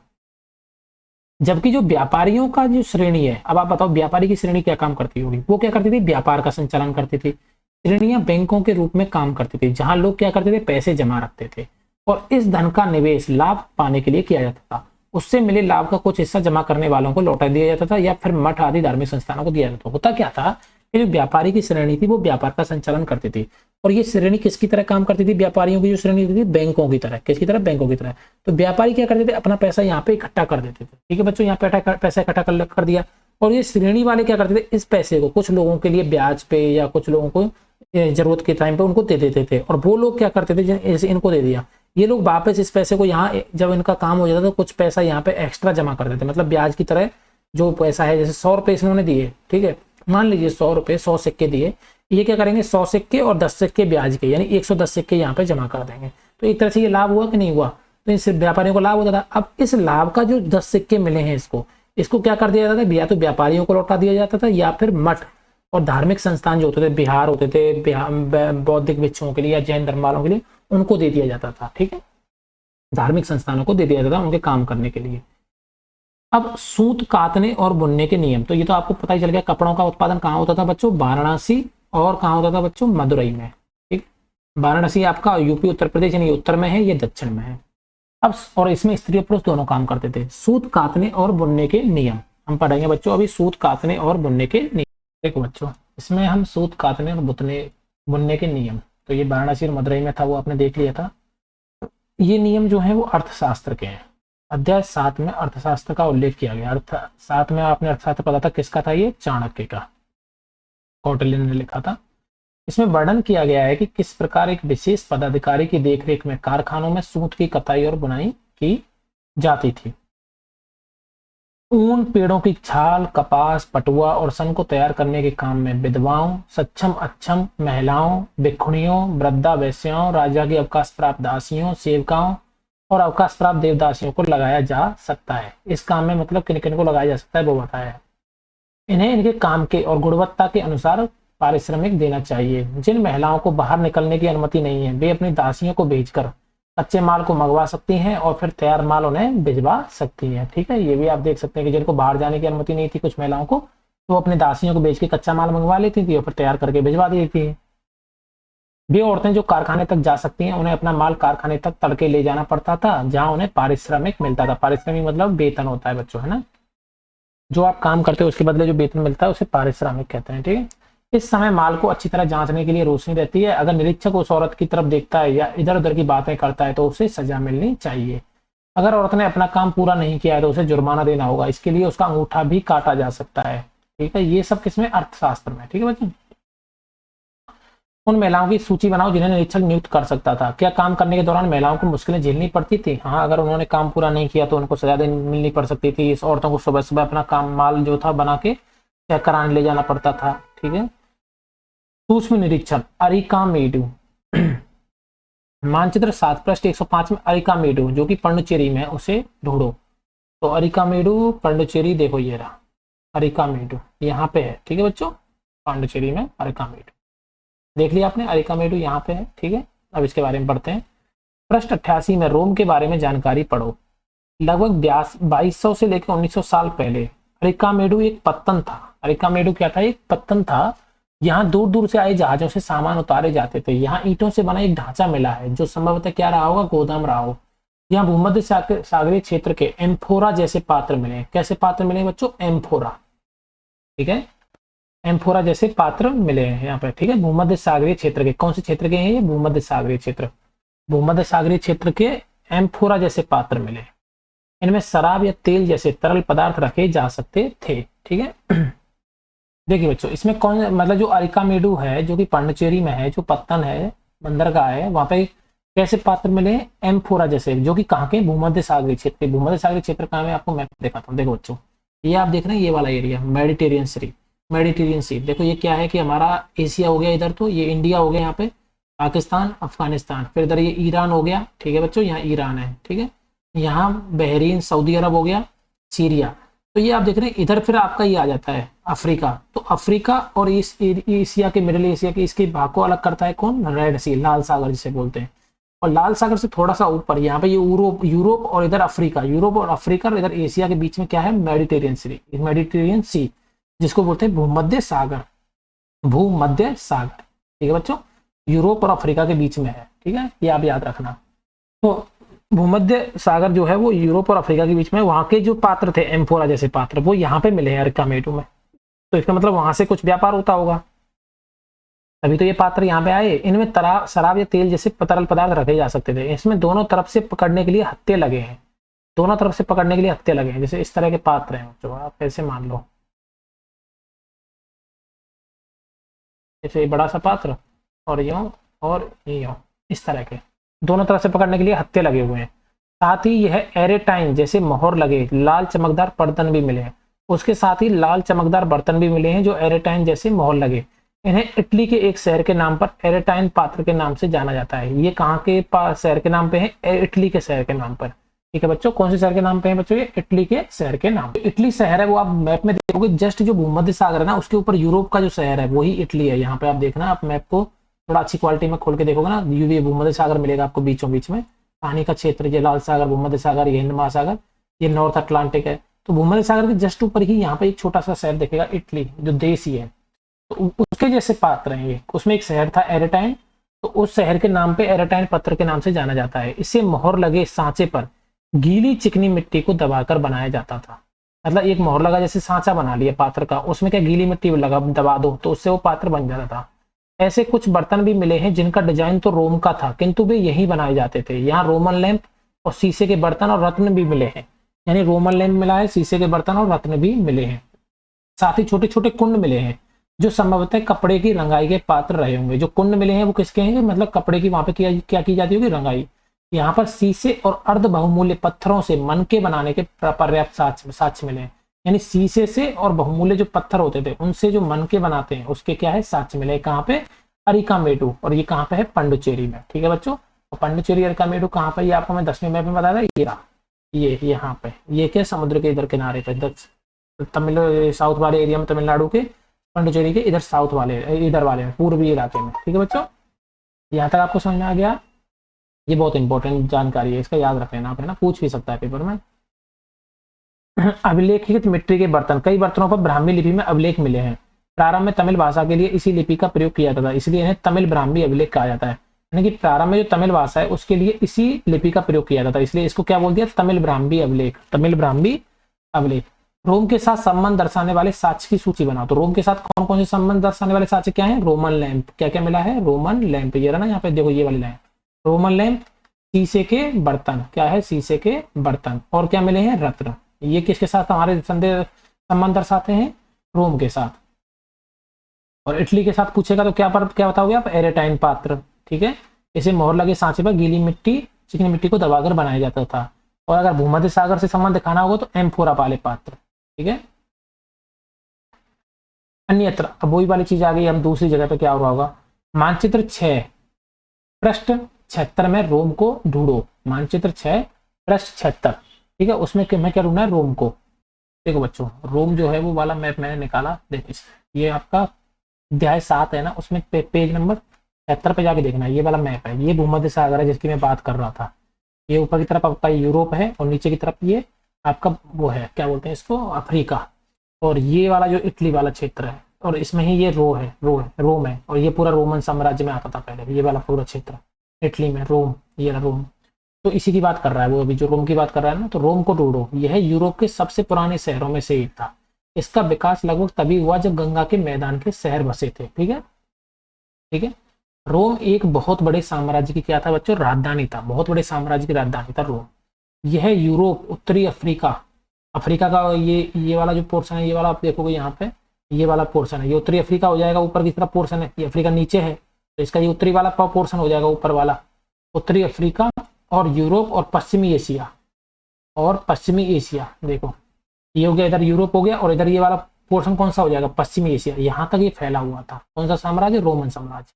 जबकि जो व्यापारियों का जो श्रेणी है, अब आप बताओ व्यापारी की श्रेणी क्या काम करती होगी? वो क्या करती थी? व्यापार का संचालन करती थी। श्रेणियां बैंकों के रूप में काम करती थी, जहां लोग क्या करते थे? पैसे जमा रखते थे और इस धन का निवेश लाभ पाने के लिए किया जाता था। उससे मिले लाभ का कुछ हिस्सा जमा करने वालों को लौटा दिया जाता था या फिर मठ आदि धार्मिक संस्थानों को दिया जाता था। होता क्या था कि जो व्यापारी की श्रेणी थी वो व्यापार का संचालन करती थी, और ये श्रेणी किसकी तरह काम करती थी? व्यापारियों की जो श्रेणी थी बैंकों की तरह। किसकी तरह? बैंकों की तरह। तो व्यापारी क्या करते थे? अपना पैसा यहाँ पे इकट्ठा कर देते थे। ठीक है बच्चों, यहाँ पे पैसा इकट्ठा कर दिया, और ये श्रेणी वाले क्या करते थे? इस पैसे को कुछ लोगों के लिए ब्याज पे या कुछ लोगों को जरूरत के टाइम पे उनको दे देते थे। और वो लोग क्या करते थे? जैसे इनको दे दिया, ये लोग वापस इस पैसे को यहाँ जब इनका काम हो जाता तो कुछ पैसा यहाँ पे एक्स्ट्रा जमा कर देते, मतलब ब्याज की तरह जो पैसा है, जैसे 100 रुपये इन्होंने दिए, ठीक है, मान लीजिए 100 रुपये, 100 सिक्के दिए, ये क्या करेंगे 100 सिक्के और 10 सिक्के ब्याज के, यानी 110 सिक्के यहाँ पे जमा कर देंगे। तो एक तरह से ये लाभ हुआ कि नहीं हुआ, तो इस व्यापारियों को लाभ होता था। अब इस लाभ का जो 10 सिक्के मिले हैं इसको क्या कर दिया जाता था, या तो व्यापारियों को लौटा दिया जाता था या फिर मठ और धार्मिक संस्थान जो होते थे, बिहार होते थे बौद्धिक भिक्षुओं के लिए या जैन धर्म वालों के लिए, उनको दे दिया जाता था, ठीक है, धार्मिक संस्थानों को दे दिया जाता था उनके काम करने के लिए। अब सूत कातने और बुनने के नियम, तो ये तो आपको पता ही चल गया, कपड़ों का उत्पादन कहाँ होता था बच्चों, वाराणसी, और कहाँ होता था बच्चों, मदुरई में, ठीक। वाराणसी आपका यूपी उत्तर प्रदेश यानी उत्तर में है, ये दक्षिण में है। अब और इसमें स्त्री और पुरुष दोनों काम करते थे। सूत कातने और बुनने के नियम हम पढ़ेंगे बच्चों अभी, सूत कातने और बुनने के नियम। देखो बच्चों, इसमें हम सूत कातने और बुनने के नियम, तो ये वाराणसी और मदुरई में था, वो आपने देख लिया था। ये नियम जो है वो अर्थशास्त्र के हैं। अध्याय 7 में अर्थशास्त्र का उल्लेख किया गया। 7 में आपने अर्थशास्त्र पढ़ा था, किसका था ये, चाणक्य का, कौटिल्य ने लिखा था। इसमें वर्णन किया गया है कि किस प्रकार एक विशेष पदाधिकारी की देखरेख में कारखानों में सूत की कताई और बुनाई की जाती थी। ऊन, पेड़ों की छाल, कपास, पटुआ और सन को तैयार करने के काम में विधवाओं, सक्षम अक्षम महिलाओं, भिक्षुणियों, वृद्धा वैश्याओं, राजा की अवकाश प्राप्त दासियों, सेवकाओं और अवकाश प्राप्त देवदासियों को लगाया जा सकता है। इस काम में मतलब किन किन को लगाया जा सकता है वो बताया है। इन्हें इनके काम के और गुणवत्ता के अनुसार पारिश्रमिक देना चाहिए। जिन महिलाओं को बाहर निकलने की अनुमति नहीं है, वे अपनी दासियों को भेजकर कच्चे माल को मंगवा सकती हैं और फिर तैयार माल उन्हें भिजवा सकती हैं, ठीक है। ये भी आप देख सकते हैं कि जिनको बाहर जाने की अनुमति नहीं थी कुछ महिलाओं को, तो वो अपनी दासियों को बेच के कच्चा माल मंगवा लेती थी और फिर तैयार करके भिजवा देती थी। वे औरतें जो कारखाने तक जा सकती हैं, उन्हें अपना माल कारखाने तक तड़के ले जाना पड़ता था, जहां उन्हें पारिश्रमिक मिलता था। पारिश्रमिक मतलब वेतन होता है बच्चों, है ना, जो आप काम करते हो उसके बदले जो वेतन मिलता है उसे पारिश्रमिक कहते हैं, ठीक है। इस समय माल को अच्छी तरह जांचने के लिए रोशनी रहती है। अगर निरीक्षक उस औरत की तरफ देखता है या इधर उधर की बातें करता है तो उसे सजा मिलनी चाहिए। अगर औरत ने अपना काम पूरा नहीं किया है तो उसे जुर्माना देना होगा, इसके लिए उसका अंगूठा भी काटा जा सकता है, ठीक है। ये सब किसमें, अर्थशास्त्र में, ठीक है बच्चों। उन महिलाओं की सूची बनाओ जिन्हें निरीक्षक नियुक्त कर सकता था। क्या काम करने के दौरान महिलाओं को मुश्किलें झेलनी पड़ती थी? हाँ, अगर उन्होंने काम पूरा नहीं किया तो उनको सजा मिलनी पड़ सकती थी। इस औरतों को सुबह सुबह अपना काम माल जो था बना के चेक कराने ले जाना पड़ता था, ठीक है। सूक्ष्म निरीक्षण, अरिकामेडु मानचित्र 7 पृष्ठ 105 में अरिकामेडु जो कि पांडिचेरी में है उसे ढूंढो। तो अरिकामेडु पांडिचेरी, देखो ये रहा अरिकामेडु, यहाँ पे है, ठीक है बच्चों, पांडिचेरी में अरिकामेडु देख लिया आपने, अरिकामेडु यहाँ पे है, ठीक है। अब इसके बारे में पढ़ते हैं। पृष्ठ 88 में रोम के बारे में जानकारी पढ़ो। लगभग 2200 से लेकर 1900 साल पहले अरिकामेडु एक पत्तन था। अरिकामेडु क्या था, एक पत्तन था। यहाँ दूर दूर से आए जहाजों से सामान उतारे जाते थे। यहाँ ईंटों से बना एक ढांचा मिला है जो संभवतः क्या रहा होगा, गोदाम रहा हो। यहाँ भूमध्य सागरीय क्षेत्र के एम्फोरा जैसे पात्र मिले। कैसे पात्र मिले बच्चों, एम्फोरा, ठीक है, एम्फोरा जैसे पात्र मिले हैं यहाँ पे, ठीक है। भूमध्य सागरीय क्षेत्र के, कौन से क्षेत्र के हैं ये, भूमध्य सागरीय क्षेत्र, भूमध्य सागरीय क्षेत्र के एम्फोरा जैसे पात्र मिले। इनमें शराब या तेल जैसे तरल पदार्थ रखे जा सकते थे, ठीक है। देखिए बच्चों, इसमें कौन, मतलब जो अरिकामेडु है जो कि पांडिचेरी में है, जो पत्तन है, बंदरगाह है, वहां पे कैसे पात्र मिले, एम्फोरा जैसे, जो कि कहाँ के, भूमध्य सागरीय क्षेत्र के। भूमध्य सागरीय क्षेत्र का मैं आपको मैप दिखाता हूँ। देखो बच्चों, ये आप देख रहे हैं ये वाला एरिया मेडिटेरियन सी, देखो ये क्या है कि हमारा एशिया हो गया इधर, तो ये इंडिया हो गया, यहाँ पे पाकिस्तान, अफगानिस्तान, फिर इधर ये ईरान हो गया, ठीक है बच्चों, यहाँ ईरान है, ठीक है। यहाँ बहरीन, सऊदी अरब हो गया, सीरिया, तो ये आप देख रहे हैं इधर। फिर आपका ये आ जाता है अफ्रीका, तो अफ्रीका और इस एशिया के, मिडिल एशिया के, इसके भाग को अलग करता है कौन, रेड सी, लाल सागर जिसे बोलते हैं। और लाल सागर से थोड़ा सा ऊपर यहाँ पे ये यूरोप और इधर अफ्रीका, यूरोप और अफ्रीका और इधर एशिया के बीच में क्या है, मेडिटेरियन सी, जिसको बोलते हैं भूमध्य सागर, ठीक है बच्चों, यूरोप और अफ्रीका के बीच में है, ठीक है, ये आप याद रखना। तो भूमध्य सागर जो है वो यूरोप और अफ्रीका के बीच में, वहां के जो पात्र थे एम्फोरा जैसे पात्र, वो यहाँ पे मिले हैं अरिकामेडु में। तो इसका मतलब वहां से कुछ व्यापार होता होगा, तभी तो ये पात्र यहाँ पे आए। इनमें शराब या तेल जैसे तरल पदार्थ रखे जा सकते थे। इसमें दोनों तरफ से पकड़ने के लिए हत्थे लगे हैं, दोनों तरफ से पकड़ने के लिए हत्थे लगे हैं, जैसे इस तरह के पात्र हैं जो आप ऐसे मान लो, जैसे बड़ा सा पात्र और यूं और यूं, इस तरह के, दोनों तरफ से पकड़ने के लिए हत्थे लगे हुए हैं। साथ ही यह एरेटाइन जैसे मोहर लगे लाल चमकदार बर्तन भी मिले हैं। उसके साथ ही लाल चमकदार बर्तन भी मिले हैं जो एरेटाइन जैसे मोहर लगे। इन्हें इटली के एक शहर के नाम पर एरेटाइन पात्र के नाम से जाना जाता है। ये कहाँ के शहर के नाम पे है? इटली के शहर के नाम पर। ठीक है बच्चों, कौन से शहर के नाम पे है बच्चों? ये इटली के शहर के नाम। इटली शहर है वो आप मैप में देखोगे, जस्ट जो भूमध्य सागर है ना उसके ऊपर यूरोप का जो शहर है वही इटली है। यहाँ पे आप देखना, आप मैप को थोड़ा अच्छी क्वालिटी में खोल के देखोगे ना, यूवी भूमध्य सागर मिलेगा आपको बीचों बीच में। पानी का क्षेत्र, ये लाल सागर, भूमध्य सागर, ये हिंद महासागर, ये नॉर्थ अटलांटिक है। तो भूमध्य सागर के जस्ट ऊपर ही यहाँ पे एक छोटा सा शहर दिखेगा इटली, जो देश ही है। तो उसके जैसे पात्र हैं ये। उसमें एक शहर था एरेटाइन, तो उस शहर के नाम पे एरेटाइन पत्थर के नाम से जाना जाता है। इससे मोहर लगे सांचे पर गीली चिकनी मिट्टी को दबाकर बनाया जाता था। मतलब एक मोहर लगा, जैसे सांचा बना लिया पात्र का, उसमें क्या गीली मिट्टी लगा दबा दो तो उससे वो पात्र बन जाता था। ऐसे कुछ बर्तन भी मिले हैं जिनका डिजाइन तो रोम का था किंतु वे यही बनाए जाते थे। यहाँ रोमन लैंप और शीशे के बर्तन और रत्न भी मिले हैं। यानी रोमन लैंप मिला है, शीशे के बर्तन और रत्न भी मिले हैं। साथ ही छोटे छोटे कुंड मिले हैं जो संभवतः कपड़े की रंगाई के पात्र रहे होंगे। जो कुंड मिले हैं वो किसके हैं? मतलब कपड़े की वहां पे क्या की जाती होगी? रंगाई। यहाँ पर शीशे और अर्ध बहुमूल्य पत्थरों से मनके बनाने के पर्याप्त साक्ष्य मिले हैं। यानी शीशे से और बहुमूल्य जो पत्थर होते थे उनसे जो मनके बनाते हैं उसके क्या है? साक्ष्य मिले। कहाँ पे? अरिकामेडु। और ये कहाँ पे है? पंडुचेरी में। ठीक है बच्चों, और पंडुचेरी अरिकामेडु कहाँ पे? ये आपको मैं 10वीं मैप में बताया था। ये यहाँ पे, ये क्या? समुद्र के इधर किनारे पे, तमिल साउथ वाले एरिया में, तमिलनाडु के पंडुचेरी के इधर साउथ वाले, इधर वाले में, पूर्वी इलाके में। ठीक है बच्चों, यहाँ तक आपको समझ में आ गया? ये बहुत इंपॉर्टेंट जानकारी है, इसका याद रख लेना आप, है ना, पूछ भी सकता है पेपर में। अभिलेखित मिट्टी के बर्तन। कई बर्तनों पर ब्राह्मी लिपि में अभिलेख मिले हैं। प्रारंभ में तमिल भाषा के लिए इसी लिपि का प्रयोग किया जाता था, इसलिए इन्हें तमिल ब्राह्मी अभिलेख कहा जाता है। यानी कि प्रारंभ में जो तमिल भाषा है उसके लिए इसी लिपि का प्रयोग किया जाता है, इसलिए इसको क्या बोल दिया? तमिल ब्राह्मी अभिलेख। तमिल ब्राह्मी अभिलेख। रोम के साथ संबंध दर्शाने वाले साक्ष्य की सूची बनाओ। तो रोम के साथ कौन कौन से संबंध दर्शाने वाले साक्ष्य क्या है? Roman lamp. क्या क्या मिला है? Roman lamp. ये रहा ना यहाँ पे, देखो ये वाली लैंप, रोमन लैंप। शीशे के बर्तन, क्या है? शीशे के बर्तन। और क्या मिले हैं? रत्न। ये किसके साथ हमारे संबंध दर्शाते हैं? रोम के साथ। और इटली के साथ पूछेगा तो क्या बताओगे आप? एरेटाइन पात्र। ठीक है, इसे मोहर लगे सांचे पर गीली मिट्टी, चिकनी मिट्टी को दबाकर बनाया जाता था। और अगर भूमध्य सागर से संबंध दिखाना होगा तो एम्फोरा वाले पात्र। ठीक है, अन्यत्र। अब वही वाली चीज आ गई, हम दूसरी जगह पे क्या हो रहा होगा? मानचित्र 6 पृष्ठ 76 में रोम को ढूंढो। मानचित्र 6 पृष्ठ 76। ठीक है, उसमें मैं क्या ढूंढना है? रोम को। देखो बच्चों, रोम जो है वो वाला मैप मैंने निकाला। देखो ये आपका अध्याय 7 है ना, उसमें पेज नंबर 76 पे जाके देखना है। ये वाला मैप है, ये भूमध्य सागर है जिसकी मैं बात कर रहा था। ये ऊपर की तरफ आपका यूरोप है और नीचे की तरफ ये आपका वो है, क्या बोलते हैं इसको? अफ्रीका। और ये वाला जो इटली वाला क्षेत्र है, और इसमें ही ये रोम है। और ये पूरा रोमन साम्राज्य में आता था पहले, ये वाला पूरा क्षेत्र इटली में, रोम। ये रहा रोम। तो इसी की बात कर रहा है वो, अभी जो रोम की बात कर रहा है ना। तो रोम को ढूंढो, यह यूरोप के सबसे पुराने शहरों में से एक था। इसका विकास लगभग तभी हुआ जब गंगा के मैदान के शहर बसे थे। ठीक है, ठीक है। रोम एक बहुत बड़े साम्राज्य की क्या था बच्चों? राजधानी था। बहुत बड़े साम्राज्य की राजधानी था रोम। यह यूरोप, उत्तरी अफ्रीका, अफ्रीका का ये वाला जो पोर्शन है, ये वाला आप देखोगे यहाँ पे, ये वाला पोर्शन है, ये उत्तरी अफ्रीका हो जाएगा। ऊपर की तरफ पोर्शन है, ये अफ्रीका नीचे है, तो इसका ये उत्तरी वाला पोर्शन हो जाएगा, ऊपर वाला उत्तरी अफ्रीका। और यूरोप और पश्चिमी एशिया, देखो ये हो गया, इधर यूरोप हो गया, और इधर ये वाला पोर्शन कौन सा हो जाएगा? पश्चिमी एशिया। यहाँ तक ये फैला हुआ था। कौन सा साम्राज्य? रोमन साम्राज्य।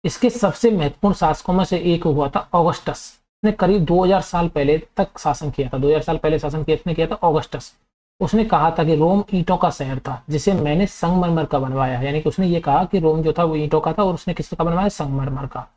इसके सबसे महत्वपूर्ण शासकों में से एक हुआ था ऑगस्टस। ने करीब 2000 साल पहले तक शासन किया था। 2000 साल पहले शासन किया था ऑगस्टस। उसने कहा था कि रोम ईंटों का शहर था जिसे मैंने संगमरमर का बनवाया। यानी कि उसने ये कहा कि रोम जो था वो ईंटों का था, और उसने किसका बनवाया? संगमरमर का।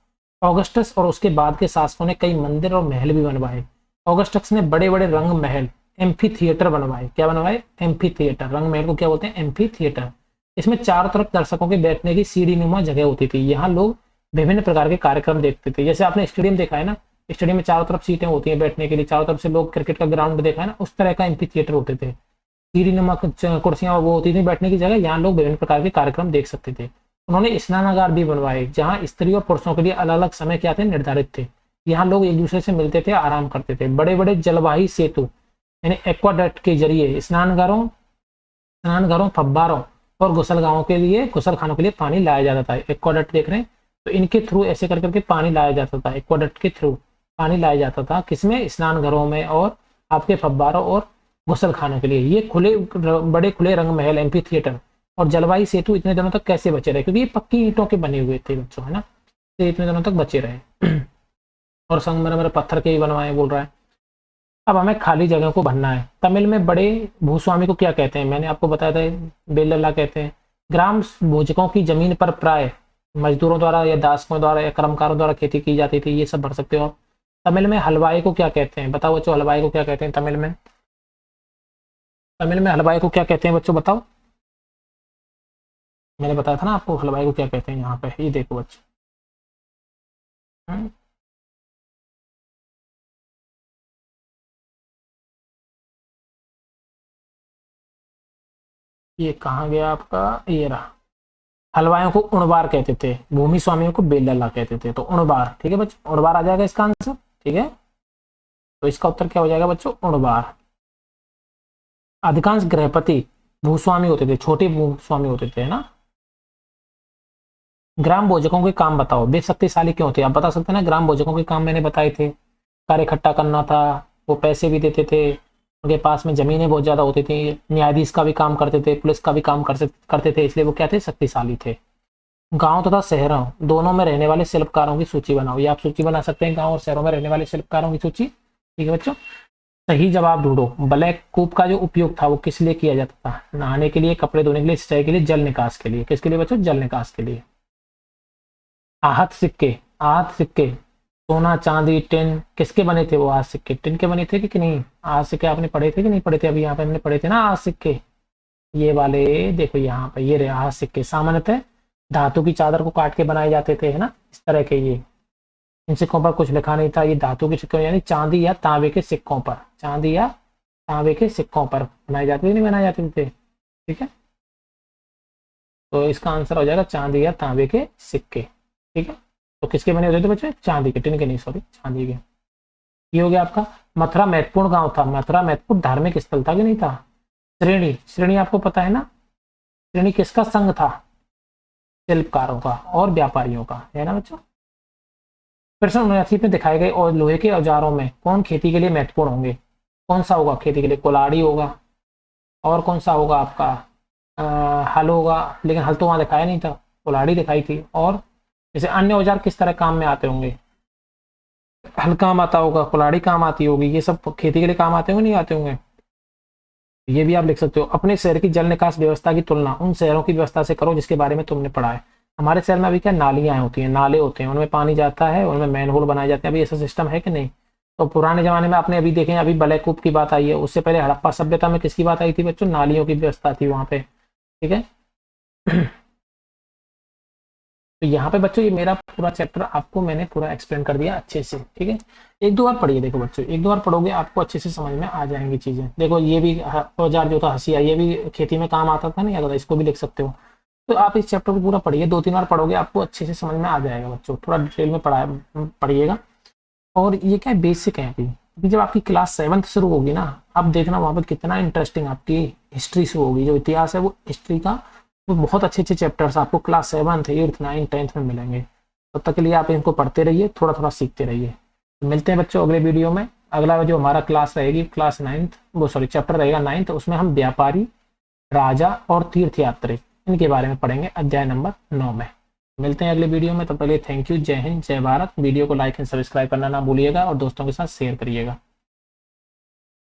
ऑगस्टस और उसके बाद के शासकों ने कई मंदिर और महल भी बनवाए। ऑगस्टस ने बड़े बड़े रंग महल, एम्फी थिएटर बनवाए। क्या बनवाए? Amphi theatre. रंग महल को क्या बोलते हैं? Amphi theatre. इसमें चारों तरफ दर्शकों के बैठने की सीढ़ी नुमा जगह होती थी। यहाँ लोग विभिन्न प्रकार के कार्यक्रम देखते थे। जैसे आपने स्टेडियम देखा है ना, स्टेडियम में चारों तरफ सीटें होती हैं बैठने के लिए, चारों तरफ से लोग क्रिकेट का ग्राउंड देखा है ना, उस तरह का एम्फी थिएटर होते थे। सीढ़ी नुमा कुर्सियां वो होती थी बैठने की जगह, यहाँ लोग विभिन्न प्रकार के कार्यक्रम देख सकते थे। उन्होंने स्नानागार भी बनवाए जहाँ स्त्री और पुरुषों के लिए अलग अलग समय क्या थे? निर्धारित थे। यहाँ लोग एक दूसरे से मिलते थे, आराम करते थे। बड़े बड़े जलवाही सेतु यानी एक्वाडक्ट के जरिए स्नानघरों, फव्वारों और गुसलखानों के लिए पानी लाया जाता था। एक्वाडक्ट देख रहे हैं, तो इनके थ्रू ऐसे कर करके पानी लाया जाता था, एक्वाडक्ट के थ्रू पानी लाया जाता था, किसमें, स्नान घरों में और आपके फव्वारों और गुसल खानों के लिए। ये बड़े खुले रंग महल, एम्फी थिएटर और जलवायु सेतु इतने दिनों तक कैसे बचे रहे, क्योंकि ये पक्की ईंटों के बने हुए थे बच्चों, है ना, तो इतने दिनों तक बचे रहे। और संगमरमर पत्थर के ही बनवाए बोल रहा है। अब हमें खाली जगह को भरना है। तमिल में बड़े भूस्वामी को क्या कहते हैं, मैंने आपको बताया था, बेलला कहते हैं। ग्राम भोजकों की जमीन पर प्राय मजदूरों द्वारा या दासकों द्वारा या कर्मकारों द्वारा खेती की जाती थी, ये सब भर सकते हो आप। तमिल में हलवाई को क्या कहते हैं, बताओ बच्चों, हलवाई को क्या कहते हैं तमिल में? तमिल में हलवाई को क्या कहते हैं बच्चों, बताओ। मैंने बताया था ना आपको हलवाई को क्या कहते हैं, यहाँ पे ये देखो बच्चों। ये कहाँ गया आपका, ये रहा। हलवाइयों को उणबार कहते थे, भूमि स्वामियों को बेलला कहते थे। तो उणबार, ठीक है बच्चों, उणबार आ जाएगा इसका आंसर, ठीक है। तो इसका उत्तर क्या हो जाएगा बच्चों, उणबार। अधिकांश गृहपति भूस्वामी होते थे, छोटे भूस्वामी होते थे, है ना। ग्राम भोजकों के काम बताओ, वे शक्तिशाली क्यों थे, आप बता सकते हैं ना। ग्राम भोजकों के काम मैंने बताए थे, कार्य इकट्ठा करना था, वो पैसे भी देते थे, उनके पास में जमीनें बहुत ज्यादा होती थी, न्यायाधीश का भी काम करते थे, पुलिस का भी काम करते थे, इसलिए वो क्या थे, शक्तिशाली थे। गांव तथा शहरों दोनों में रहने वाले शिल्पकारों की सूची बनाओ, ये आप सूची बना सकते हैं, गांव और शहरों में रहने वाले शिल्पकारों की सूची, ठीक है बच्चों। सही जवाब ढूंढो। ब्लैक कूप का जो उपयोग था वो किस लिए किया जाता था, नहाने के लिए, कपड़े धोने के लिए, सिंचाई के लिए, जल निकास के लिए। किसके लिए बच्चों, जल निकास के लिए। आहत सिक्के, आहत सिक्के सोना चांदी टिन किसके बने थे, वो आहत सिक्के टिन के बने थे कि नहीं। आहत सिक्के आपने पढ़े थे कि नहीं पढ़े थे, अभी यहाँ पे हमने पढ़े थे ना आहत सिक्के, ये वाले देखो यहाँ पे, ये रहे आहत सिक्के। सामान्यतः धातु की चादर को काट के बनाए जाते थे, है ना, इस तरह के। ये इन सिक्कों पर कुछ लिखा नहीं था, ये धातु के सिक्कों यानी चांदी या तांबे के सिक्कों पर, चांदी या तांबे के सिक्कों पर बनाए जाते थे, नहीं बनाए जाते थे, ठीक है। तो इसका आंसर हो जाएगा चांदी या तांबे के सिक्के, ठीक है। तो किसके बने होते थे बच्चे, चांदी के, टिन के नहीं, सॉरी, चांदी के। ये हो गया आपका। मथुरा महत्वपूर्ण गांव था, मथुरा महत्वपूर्ण धार्मिक स्थल था कि नहीं था। श्रेणी, श्रेणी आपको पता है ना, श्रेणी किसका संघ था, शिल्पकारों का और व्यापारियों का, है ना बच्चों। प्रश्न 79 में दिखाए गए और लोहे के औजारों में कौन खेती के लिए महत्वपूर्ण होंगे, कौन सा होगा खेती के लिए, कुल्हाड़ी होगा, और कौन सा होगा आपका हल होगा, लेकिन हल तो वहां दिखाया नहीं था, कुल्हाड़ी दिखाई थी। और जैसे अन्य औजार किस तरह काम में आते होंगे, हल काम आता होगा, कुल्हाड़ी काम आती होगी, ये सब खेती के लिए काम आते होंगे, नहीं आते होंगे। ये भी आप लिख सकते हो। अपने शहर की जल निकास व्यवस्था की तुलना उन शहरों की व्यवस्था से करो जिसके बारे में तुमने पढ़ा है। हमारे शहर में अभी क्या नालियां होती हैं, नाले होते हैं, उनमें पानी जाता है, उनमें मैन होल बनाए जाते हैं, अभी ऐसा सिस्टम है कि नहीं। तो पुराने जमाने में आपने अभी देखें, अभी ब्लैककूप की बात आई है, उससे पहले हड़प्पा सभ्यता में किसकी बात आई थी बच्चों, नालियों की व्यवस्था थी वहां पे, ठीक है। तो यहाँ पे बच्चों ये मेरा पूरा चैप्टर आपको मैंने पूरा एक्सप्लेन कर दिया अच्छे से, ठीक है। एक दो बार पढ़िए, देखो बच्चों, एक दो बार पढ़ोगे आपको अच्छे से समझ में आ जाएंगी चीजें। देखो ये भी औजार जो था हसिया, ये भी खेती में काम आता था, नहीं आता था, इसको भी लिख सकते हो। तो आप इस चैप्टर को पूरा पढ़िए, दो तीन बार पढ़ोगे आपको अच्छे से समझ में आ जाएगा बच्चों, थोड़ा डिटेल में पढ़िएगा। और ये क्या है, बेसिक है। अभी जब आपकी क्लास 7th शुरू होगी ना, अब देखना वहां पर कितना इंटरेस्टिंग आपकी हिस्ट्री शुरू होगी, जो इतिहास है वो हिस्ट्री का, वो बहुत अच्छे अच्छे चैप्टर्स आपको class 7th 8th 9th 10th में मिलेंगे। तब तक के लिए आप इनको पढ़ते रहिए, थोड़ा थोड़ा सीखते रहिए। मिलते हैं बच्चों अगले वीडियो में। अगला जो हमारा क्लास रहेगी, क्लास 9th, वो सॉरी चैप्टर रहेगा 9th, उसमें हम व्यापारी, राजा और तीर्थयात्री इनके बारे में पढ़ेंगे, अध्याय नंबर 9 में। मिलते हैं अगले वीडियो में, तब तक के लिए थैंक यू, जय हिंद, जय भारत। वीडियो को लाइक एंड सब्सक्राइब करना ना भूलिएगा और दोस्तों के साथ शेयर करिएगा।